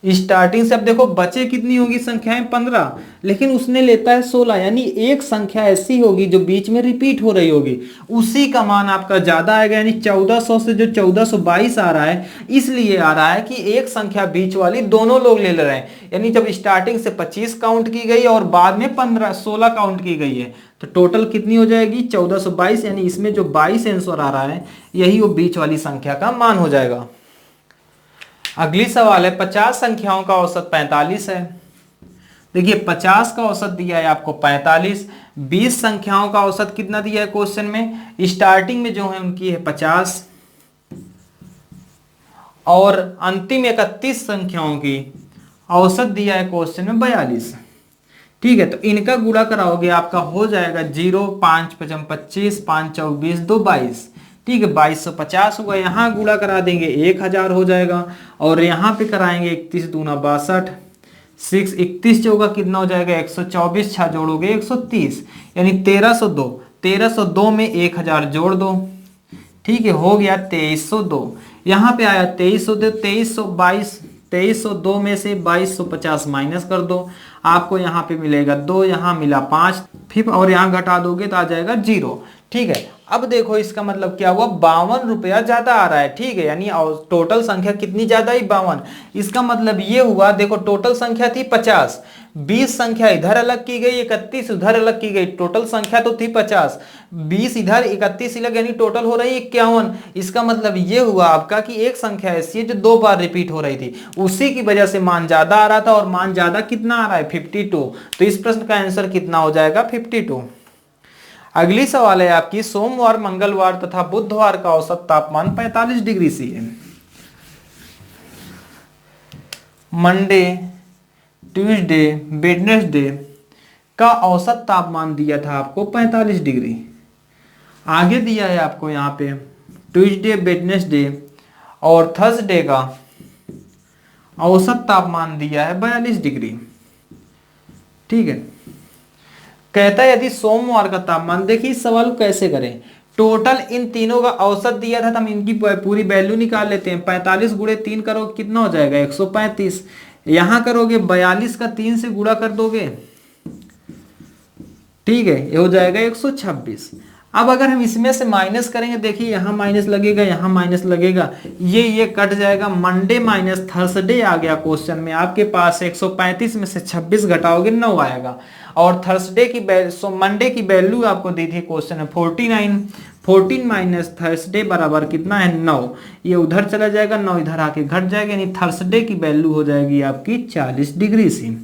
स्टार्टिंग से। अब देखो बचे कितनी होगी संख्याएं 15, लेकिन उसने लेता है 16, यानी एक संख्या ऐसी होगी जो बीच में रिपीट हो रही होगी, उसी का मान आपका ज्यादा आएगा। यानी 1400 से जो 1422 आ रहा है, इसलिए आ रहा है कि एक संख्या बीच वाली दोनों लोग ले रहे हैं। यानी जब स्टार्टिंग से 25 काउंट की गई और बाद में 16 काउंट की गई है, तो टोटल कितनी हो जाएगी 1422। यानी इसमें जो 22 आंसर आ रहा है यही वो बीच वाली संख्या का मान हो जाएगा। अगली सवाल है 50 संख्याओं का औसत 45 है। देखिए 50 का औसत दिया है आपको 45। 20 संख्याओं का औसत कितना दिया है क्वेश्चन में, स्टार्टिंग में जो है उनकी है 50 और अंतिम 31 संख्याओं की औसत दिया है क्वेश्चन में 42। ठीक है, तो इनका गुणा कराओगे आपका हो जाएगा 0 5 5 25 5 4 20 2 22। ठीक है, 2250 होगा। यहाँ गुणा करा देंगे 1000 हो जाएगा और यहाँ पे कराएंगे 31 दूना 62, 6 31 जो होगा कितना हो जाएगा 124, 6 जोड़ोगे 130, यानी 1302। 1302 में 1000 जोड़ दो। ठीक है, हो गया 2302। यहाँ पे आया 2302, 2322, 2302 में से 2250 माइनस कर दो, आपको यहाँ पे मिलेगा 2, यहाँ मिला 5, फिर और यहाँ घटा दोगे तो आ जाएगा 0। ठीक है, अब देखो इसका मतलब क्या हुआ 52 रुपया ज्यादा आ रहा है। ठीक है, यानी टोटल संख्या कितनी ज्यादा है 52। इसका मतलब ये हुआ, देखो टोटल संख्या थी 50, 20 संख्या इधर अलग की गई, 31 उधर अलग की गई, टोटल संख्या तो थी 50, 20 इधर 31 अलग, यानी टोटल हो रही है 51। इसका मतलब ये हुआ आपका कि एक संख्या ऐसी है जो 2 बार रिपीट हो रही थी, उसी की वजह से मान ज्यादा आ रहा था। और मान ज्यादा कितना आ रहा है 52। तो इस प्रश्न का आंसर कितना हो जाएगा 52। अगली सवाल है आपकी सोमवार मंगलवार तथा बुधवार का औसत तापमान 45 डिग्री सी है। मंडे ट्यूसडे वेडनेसडे का औसत तापमान दिया था आपको 45 डिग्री। आगे दिया है आपको यहाँ पे ट्यूसडे वेडनेसडे और थर्सडे का औसत तापमान दिया है 42 डिग्री। ठीक है, कहता है यदि सोमवार का तापमान, देखिए इस सवाल को कैसे करें, टोटल इन तीनों का औसत दिया था तो हम इनकी पूरी वैल्यू निकाल लेते हैं। 45 गुणे 3 करोगे कितना हो जाएगा 135। यहां करोगे 42 का 3 से गुणा कर दोगे, ठीक है, ये हो जाएगा 126। अब अगर हम इसमें से माइनस करेंगे, देखिए यहां माइनस लगेगा, यहां माइनस लगेगा, ये कट जाएगा। मंडे माइनस थर्सडे आ गया क्वेश्चन में आपके पास। 135 में से 26 घटाओगे 9 आएगा। और थर्सडे की मंडे की वैल्यू आपको दी थी क्वेश्चन में 49। 14 माइनस थर्सडे बराबर कितना है 9। ये उधर चला जाएगा, 9 इधर आके घट जाएगा, यानी थर्सडे की वैल्यू हो जाएगी आपकी 40 डिग्री सी।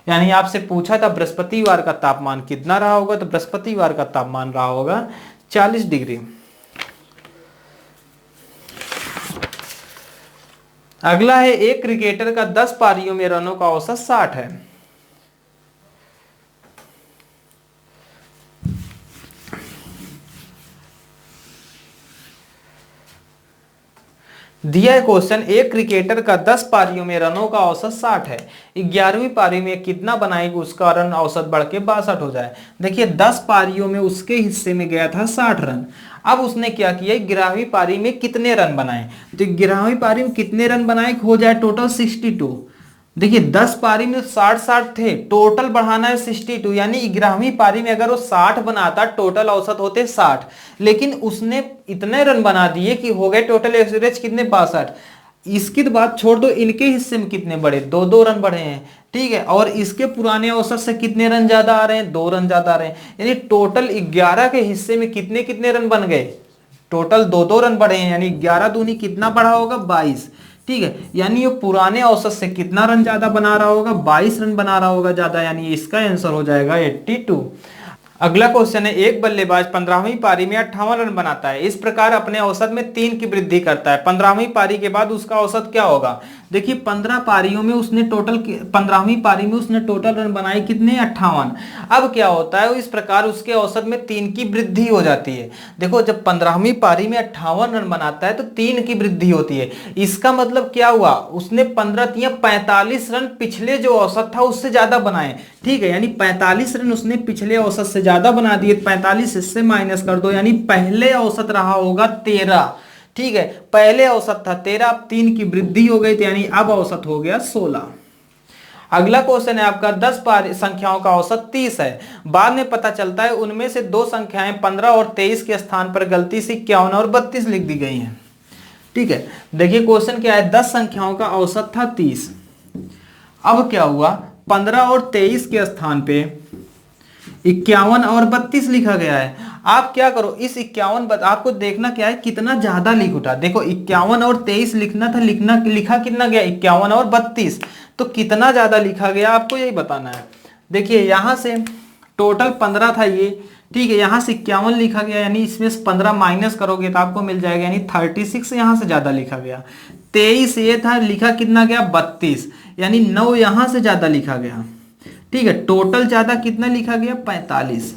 यानी आपसे पूछा था बृहस्पतिवार का तापमान कितना रहा होगा, तो बृहस्पतिवार का तापमान रहा होगा 40 डिग्री। अगला है एक क्रिकेटर का 10 पारियों में रनों का औसत 60 है। दिया है क्वेश्चन, एक क्रिकेटर का 10 पारियों में रनों का औसत 60 है, 11वीं पारी में कितना बनाएगी उसका रन औसत बढ़ के 62 हो जाए। देखिए 10 पारियों में उसके हिस्से में गया था 60 रन। अब उसने क्या किया, 11वीं पारी में कितने रन बनाए, तो 11वीं पारी में कितने रन बनाए हो जाए टोटल 62। देखिए 10 पारी में 60 थे, टोटल बढ़ाना है 62, यानी 11वीं पारी में अगर वो 60 बनाता टोटल औसत होते 60, लेकिन उसने इतने रन बना दिए कि हो गए टोटल एवरेज कितने 62। इसकी तो बात छोड़ दो, इनके हिस्से में कितने बढ़े, 2-2 रन बढ़े हैं, ठीक है, और इसके पुराने औसत से कितने रन ज्यादा आ रहे हैं, 2 रन ज्यादा आ रहे हैं, यानी टोटल 11 के हिस्से में कितने कितने रन बन गए, टोटल 2-2 रन बढ़े हैं, यानी 11 दूनी कितना बढ़ा होगा 22, ठीक है, यानी ये पुराने औसत से कितना रन ज्यादा बना रहा होगा, 22 रन बना रहा होगा ज्यादा, यानी इसका आंसर हो जाएगा 82। अगला क्वेश्चन है, एक बल्लेबाज 15वीं पारी में 58 रन बनाता है, इस प्रकार अपने औसत में 3 की वृद्धि करता है, 15वीं पारी के बाद उसका औसत क्या होगा। देखिए 15 पारियों में उसने टोटल 15वीं पारी में उसने टोटल रन बनाए कितने 58। अब क्या होता है, इस प्रकार उसके औसत में 3 की वृद्धि हो जाती है। देखो जब 15वीं पारी में 58 रन बनाता है तो 3 की वृद्धि होती है, इसका मतलब क्या हुआ, उसने 15-45 रन पिछले जो औसत था उससे ज्यादा बनाए, ठीक है, यानी 45 रन उसने पिछले औसत से ज्यादा बना दिए, 45 इससे माइनस कर दो, यानी पहले औसत रहा होगा 13, ठीक है, पहले औसत था 13, अब 3 की वृद्धि हो गई, यानी अब औसत हो गया 16। अगला क्वेश्चन है आपका 10 संख्याओं का औसत 30 है, बाद में पता चलता है उनमें से 2 संख्याएं 15 और 23 के स्थान पर गलती से 51 और 32 लिख दी गई हैं, ठीक है। देखिए क्वेश्चन क्या है, 10 संख्याओं का औसत था 30, अब क्या हुआ 15 और 23 के स्थान पे 51 और 32 लिखा गया है। आप क्या करो, इस 51 आपको देखना क्या है कितना ज्यादा लिख उठा, देखो 51 और 23 लिखना था, लिखा कितना गया 51 और 32, तो कितना ज्यादा लिखा गया आपको यही बताना है। देखिए यहां से टोटल 15 था ये, ठीक है, यहां से 51 लिखा गया, यानी इसमें से 15 माइनस करोगे तो आपको मिल जाएगा, यानी 36 यहां से ज्यादा लिखा गया। 23 ये था, लिखा कितना गया 32, यानी 9 यहां से ज्यादा लिखा गया, ठीक है, टोटल ज्यादा कितना लिखा गया 45,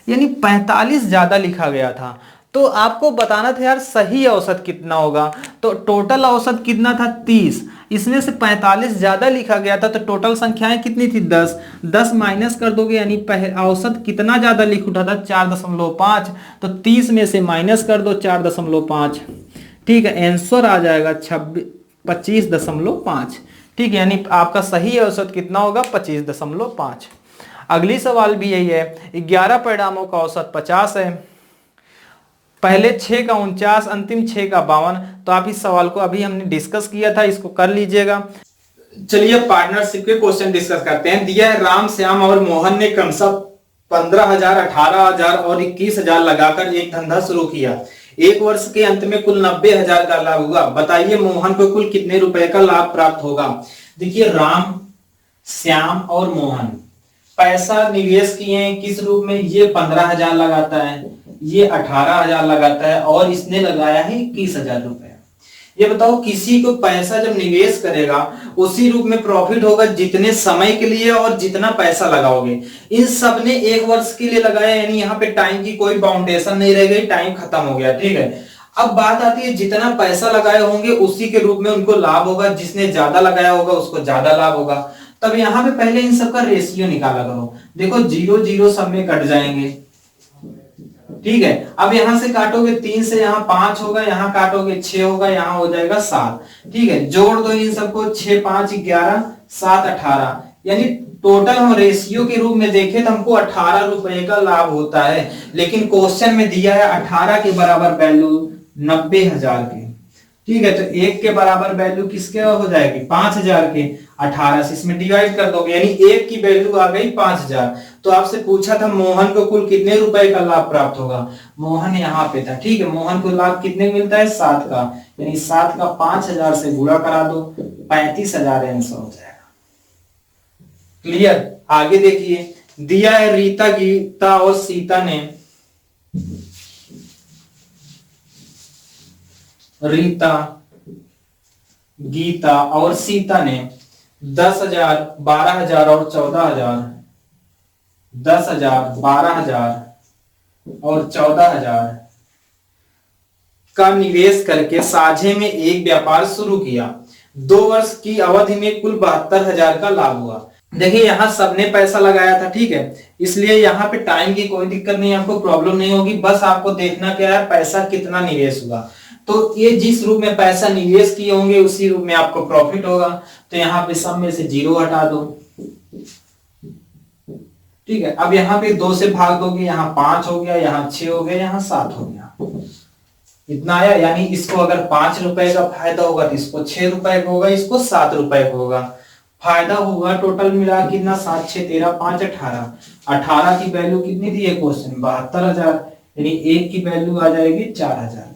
यानी 45 ज्यादा लिखा गया था। तो आपको बताना था यार सही औसत कितना होगा, तो टोटल औसत कितना था 30, इसमें से 45 ज्यादा लिखा गया था, तो टोटल संख्याएं कितनी थी 10, 10 माइनस कर दोगे, यानी औसत कितना ज्यादा लिख उठा था 4.5, तो 30 में से माइनस कर दो 4.5, ठीक है, आंसर आ जाएगा 25.5, ठीक है, यानी आपका सही औसत कितना होगा 25.5। अगली सवाल भी यही है, 11 परिणामों का औसत 50 है, पहले 6 का 49, अंतिम 6 का 52। तो आप इस सवाल को अभी हमने डिस्कस किया था, इसको कर लीजिएगा। चलिए पार्टनरशिप के क्वेश्चन डिस्कस करते हैं। दिया है राम, श्याम और मोहन ने क्रमशः 15,000, 18,000 और 21,000 लगाकर एक धंधा शुरू किया, एक वर्ष के अंत में कुल 90,000 का लाभ हुआ, बताइए मोहन को कुल कितने रुपए का लाभ प्राप्त होगा। देखिए राम, श्याम और मोहन पैसा निवेश किए हैं किस रूप में, ये 15,000 लगाता है, ये 18,000 लगाता है, और इसने लगाया है 21,000 रुपए। ये बताओ किसी को पैसा जब निवेश करेगा उसी रूप में प्रॉफिट होगा जितने समय के लिए और जितना पैसा लगाओगे। इन सब ने एक वर्ष के लिए लगाया, यानी यहाँ पे टाइम की कोई बाउंडेशन नहीं रह गई, टाइम खत्म हो गया, ठीक है। अब बात आती है जितना पैसा लगाए होंगे उसी के रूप में उनको लाभ होगा, जिसने ज्यादा लगाया होगा उसको ज्यादा लाभ होगा। तब यहाँ पे पहले इन सबका रेशियो निकाला करो। देखो 0 0 सब में कट जाएंगे, ठीक है। अब यहां से काटोगे 3 से, यहाँ 5 होगा, यहाँ काटोगे 6 होगा, यहाँ हो जाएगा 7, ठीक है। जोड़ दो इन सबको, 6 5 11, 7 18, यानी टोटल हम रेशियो के रूप में देखें तो हमको 18 रुपए का लाभ होता है। लेकिन क्वेश्चन में दिया है 18 के बराबर वैल्यू 90,000 के, ठीक है। तो 1 के बराबर वैल्यू किसके हो जाएगी, 5,000 के। 18 से इसमें डिवाइड कर दोगे, यानी 1 की वैल्यू आ गई 5,000। तो आपसे पूछा था मोहन को कुल कितने रुपए का लाभ प्राप्त होगा, मोहन यहाँ पे था, ठीक है। मोहन को लाभ कितने मिलता है, 7 का, यानी 7 का 5,000 से गुणा करा दो, 35,000 आंसर हो जाएगा। क्लियर। आगे देखिए, दिया है रीता, गीता और सीता ने, रीता, गीता और सीता ने 10,000, 12,000 और 14,000, 10,000, 12,000 और 14,000 का निवेश करके साझे में एक व्यापार शुरू किया। 2 वर्ष की अवधि में कुल 72,000 का लाभ हुआ। देखिए यहाँ सबने पैसा लगाया था, ठीक है, इसलिए यहाँ पे टाइम की कोई दिक्कत नहीं, आपको प्रॉब्लम नहीं होगी। बस आपको देखना क्या है, पैसा कितना निवेश हुआ। तो ये जिस रूप में पैसा निवेश किए होंगे उसी रूप में आपको प्रॉफिट होगा। तो यहाँ पे सब में से 0 हटा दो, ठीक है। अब यहाँ पे 2 से भाग दोगे, यहाँ 5 हो गया, यहाँ 6 हो गया, यहाँ 7 हो गया, इतना आया। यानी इसको अगर 5 रुपए का फायदा होगा तो इसको 6 रुपए का होगा, इसको 7 रुपए का होगा। फायदा होगा टोटल मिला कितना, 7 6 13 5 18, 18 की वैल्यू कितनी दी है क्वेश्चन, 72,000, यानी 1 की वैल्यू आ जाएगी 4,000।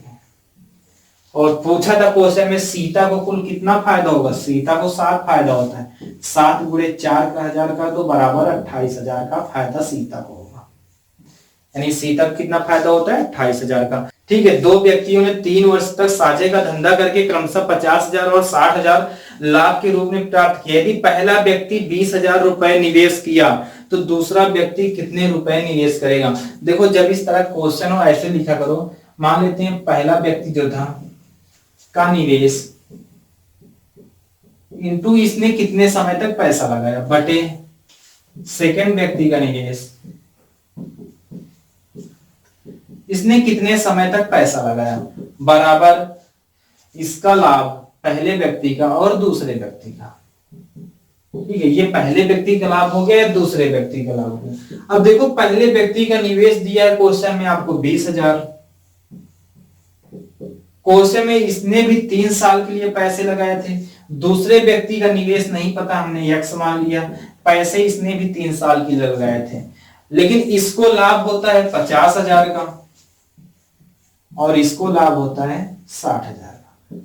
और पूछा था क्वेश्चन में सीता को कुल कितना फायदा होगा, सीता को 7 फायदा होता है, 7 गुणे 4 का 1000 का तो बराबर 28,000 का फायदा सीता को होगा। यानी सीता को कितना फायदा होता है, 28,000 का, ठीक है। 2 व्यक्तियों ने 3 वर्ष तक साझे का धंधा करके क्रमशः 50,000 और 60,000 लाभ के रूप में प्राप्त किया। यदि पहला व्यक्ति 20,000 रुपए निवेश किया तो दूसरा व्यक्ति कितने रुपए निवेश करेगा। देखो जब इस तरह क्वेश्चन हो ऐसे लिखा करो, मान लेते हैं पहला व्यक्ति जो था का निवेश इनटू इसने कितने समय तक पैसा लगाया, बटे सेकंड व्यक्ति का निवेश इसने कितने समय तक पैसा लगाया, बराबर इसका लाभ पहले व्यक्ति का और दूसरे व्यक्ति का, ठीक है। ये पहले व्यक्ति का लाभ हो गया, दूसरे व्यक्ति का लाभ हो गया। अब देखो पहले व्यक्ति का निवेश दिया है क्वेश्चन में आपको 20,000, क्वेश्चन में इसने भी 3 साल के लिए पैसे लगाए थे। दूसरे व्यक्ति का निवेश नहीं पता, हमने x मान लिया, पैसे इसने भी 3 साल के लिए लगाए थे, लेकिन इसको लाभ होता है 50,000 का और इसको लाभ होता है 60,000 का।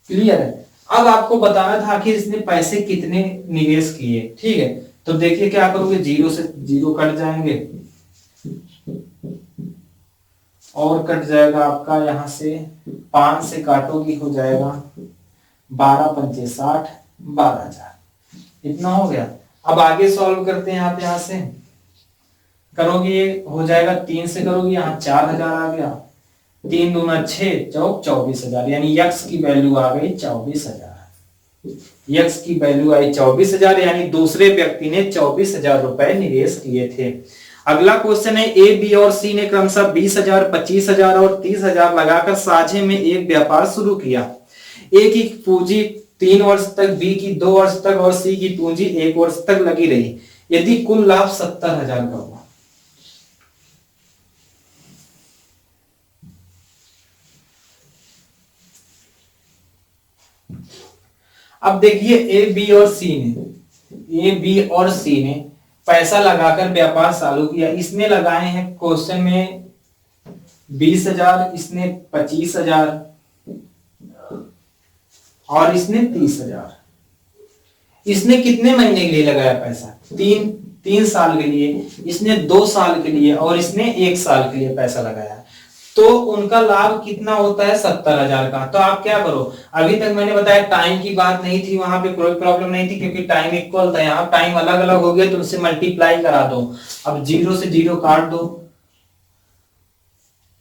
क्लियर है। अब आपको बताना था आखिर इसने पैसे कितने निवेश किए, ठीक है। तो देखिए क्या करोगे, 0 से 0 कट जाएंगे और कट जाएगा आपका यहां से 5 से काटोगी हो जाएगा 12 पंचे 60, 12,000, इतना हो गया। अब आगे सॉल्व करते हैं आप, यहां से करोगे हो जाएगा 3 से करोगे, यहाँ 4,000 आ गया, 3 दूना 6 चौक 24,000, यानी यक्स की वैल्यू आ गई 24,000। यक्स की वैल्यू आई 24,000, यानी दूसरे व्यक्ति ने 24,000 रुपए निवेश किए थे। अगला क्वेश्चन है ए बी और सी ने क्रमशः 20,000, 25,000 और 30,000 लगाकर साझे में एक व्यापार शुरू किया। ए की पूंजी 3 वर्ष तक, बी की 2 वर्ष तक और सी की पूंजी 1 वर्ष तक लगी रही। यदि कुल लाभ 70,000 का हुआ। अब देखिए ए बी और सी ने पैसा लगाकर व्यापार चालू किया। इसने लगाए हैं क्वेश्चन में 20,000, इसने 25,000 और इसने 30,000। इसने कितने महीने के लिए लगाया पैसा, 3 साल के लिए, इसने 2 साल के लिए और इसने 1 साल के लिए पैसा लगाया। तो उनका लाभ कितना होता है, 70,000 का। तो आप क्या करो, अभी तक मैंने बताया टाइम की बात नहीं थी, वहां पे कोई प्रॉब्लम नहीं थी क्योंकि टाइम इक्वल था। यहाँ टाइम अलग अलग हो गया तो उससे मल्टीप्लाई करा दो। अब 0 से 0 काट दो,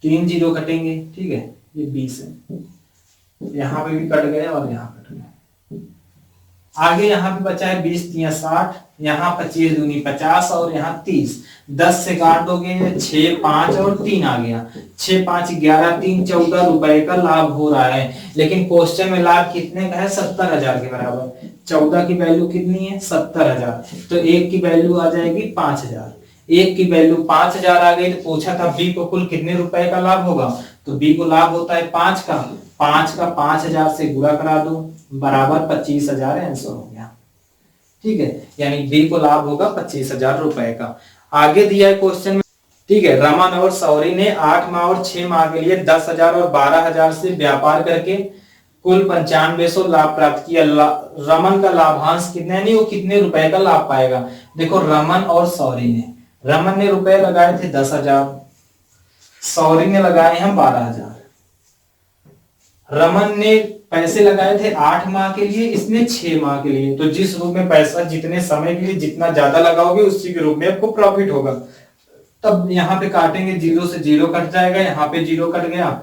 3 0 कटेंगे, ठीक है। ये 20 है, यहाँ पे भी कट गए और यहाँ कट गए। आगे यहाँ पे बचा है 20 तिया 60, यहाँ 25 दूनी 50 और यहाँ 30। 10 से काट दोगे 6 5 और 3 आ गया, 6 5 11 3 14 रुपए का लाभ हो रहा है। लेकिन क्वेश्चन में लाभ कितने का है? 70,000 के बराबर। 14 की वैल्यू कितनी है? 70,000। तो एक की वैल्यू आ जाएगी 5,000। एक की वैल्यू 5,000 आ गई तो पूछा था बी को कुल कितने रुपए का लाभ होगा, तो बी को लाभ होता है 5 का। 5 का 5,000 से गुणा करा दो, बराबर 25,000 आंसर हो गया। ठीक है, यानी बी को लाभ होगा 25,000 रुपए का। आगे दिया है क्वेश्चन में, ठीक है, रमन और सौरी ने 8 माह और 6 माह के लिए 10,000 और 12,000 से व्यापार करके कुल 9500 लाभ प्राप्त किया। रमन का लाभांश कितना है, नहीं वो कितने रुपए का लाभ पाएगा। देखो रमन और सौरी ने, रमन ने रुपए लगाए थे 10,000, सौरी ने लगाए हैं 12,000। रमन ने पैसे लगाए थे 8 माह के लिए, इसने 6 माह के लिए। तो जिस रूप में पैसा जितने समय के लिए जितना ज्यादा लगाओगे उसी के रूप में आपको प्रॉफिट होगा। तब यहाँ पे काटेंगे, 0 से 0 कट जाएगा, यहाँ पे 0 कट गया,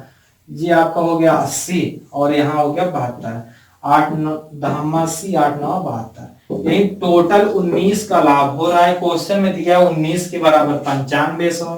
ये आपका हो गया 80 और यहाँ हो गया 72। 8 9 80, 8 9 72, यही टोटल 19 का लाभ हो रहा है। क्वेश्चन में दिया 19 के बराबर 9500,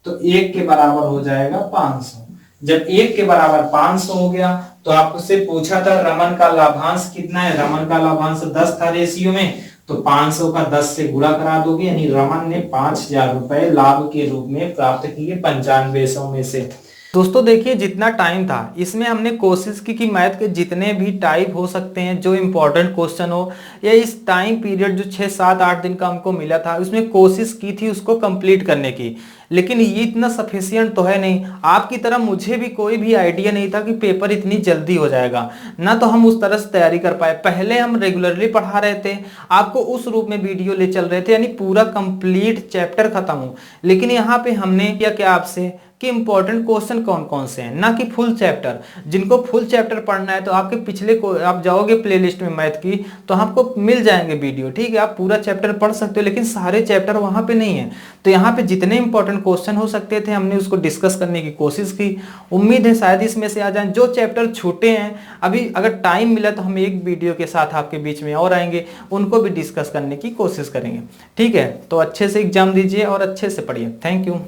तो 1 के बराबर हो जाएगा 500। जब 1 के बराबर 500 हो गया तो आपसे पूछा था रमन का लाभांश कितना है। रमन का लाभांश 10 था रेशियो में, तो 500 का 10 से गुणा करा दोगे, यानी रमन ने 5,000 रुपए लाभ के रूप में प्राप्त किए 9500 में से। दोस्तों देखिए जितना टाइम था इसमें हमने कोशिश की कि मैथ के जितने भी टाइप हो सकते हैं, जो इम्पोर्टेंट क्वेश्चन हो, या इस टाइम पीरियड जो 6 7 8 दिन का हमको मिला था उसमें कोशिश की थी उसको कंप्लीट करने की। लेकिन ये इतना सफिशियंट तो है नहीं, आपकी तरह मुझे भी कोई भी आइडिया नहीं था कि पेपर इतनी जल्दी हो जाएगा, ना तो हम उस तरह से तैयारी कर पाए। पहले हम रेगुलरली पढ़ा रहे थे, आपको उस रूप में वीडियो ले चल रहे थे, यानी पूरा कंप्लीट चैप्टर खत्म हो। लेकिन यहाँ पे हमने किया क्या आपसे कि इंपॉर्टेंट क्वेश्चन कौन कौन से हैं, ना कि फुल चैप्टर। जिनको फुल चैप्टर पढ़ना है तो आपके पिछले को आप जाओगे प्लेलिस्ट में मैथ की तो आपको मिल जाएंगे वीडियो, ठीक है, आप पूरा चैप्टर पढ़ सकते हो, लेकिन सारे चैप्टर वहां पे नहीं है। तो यहाँ पे जितने इंपॉर्टेंट क्वेश्चन हो सकते थे हमने उसको डिस्कस करने की कोशिश की। उम्मीद है शायद इसमें से आ जाए। जो चैप्टर छूटे हैं अभी अगर टाइम मिला तो हम एक वीडियो के साथ आपके बीच में और आएंगे, उनको भी डिस्कस करने की कोशिश करेंगे। ठीक है, तो अच्छे से एग्जाम दीजिए और अच्छे से पढ़िए। Thank you.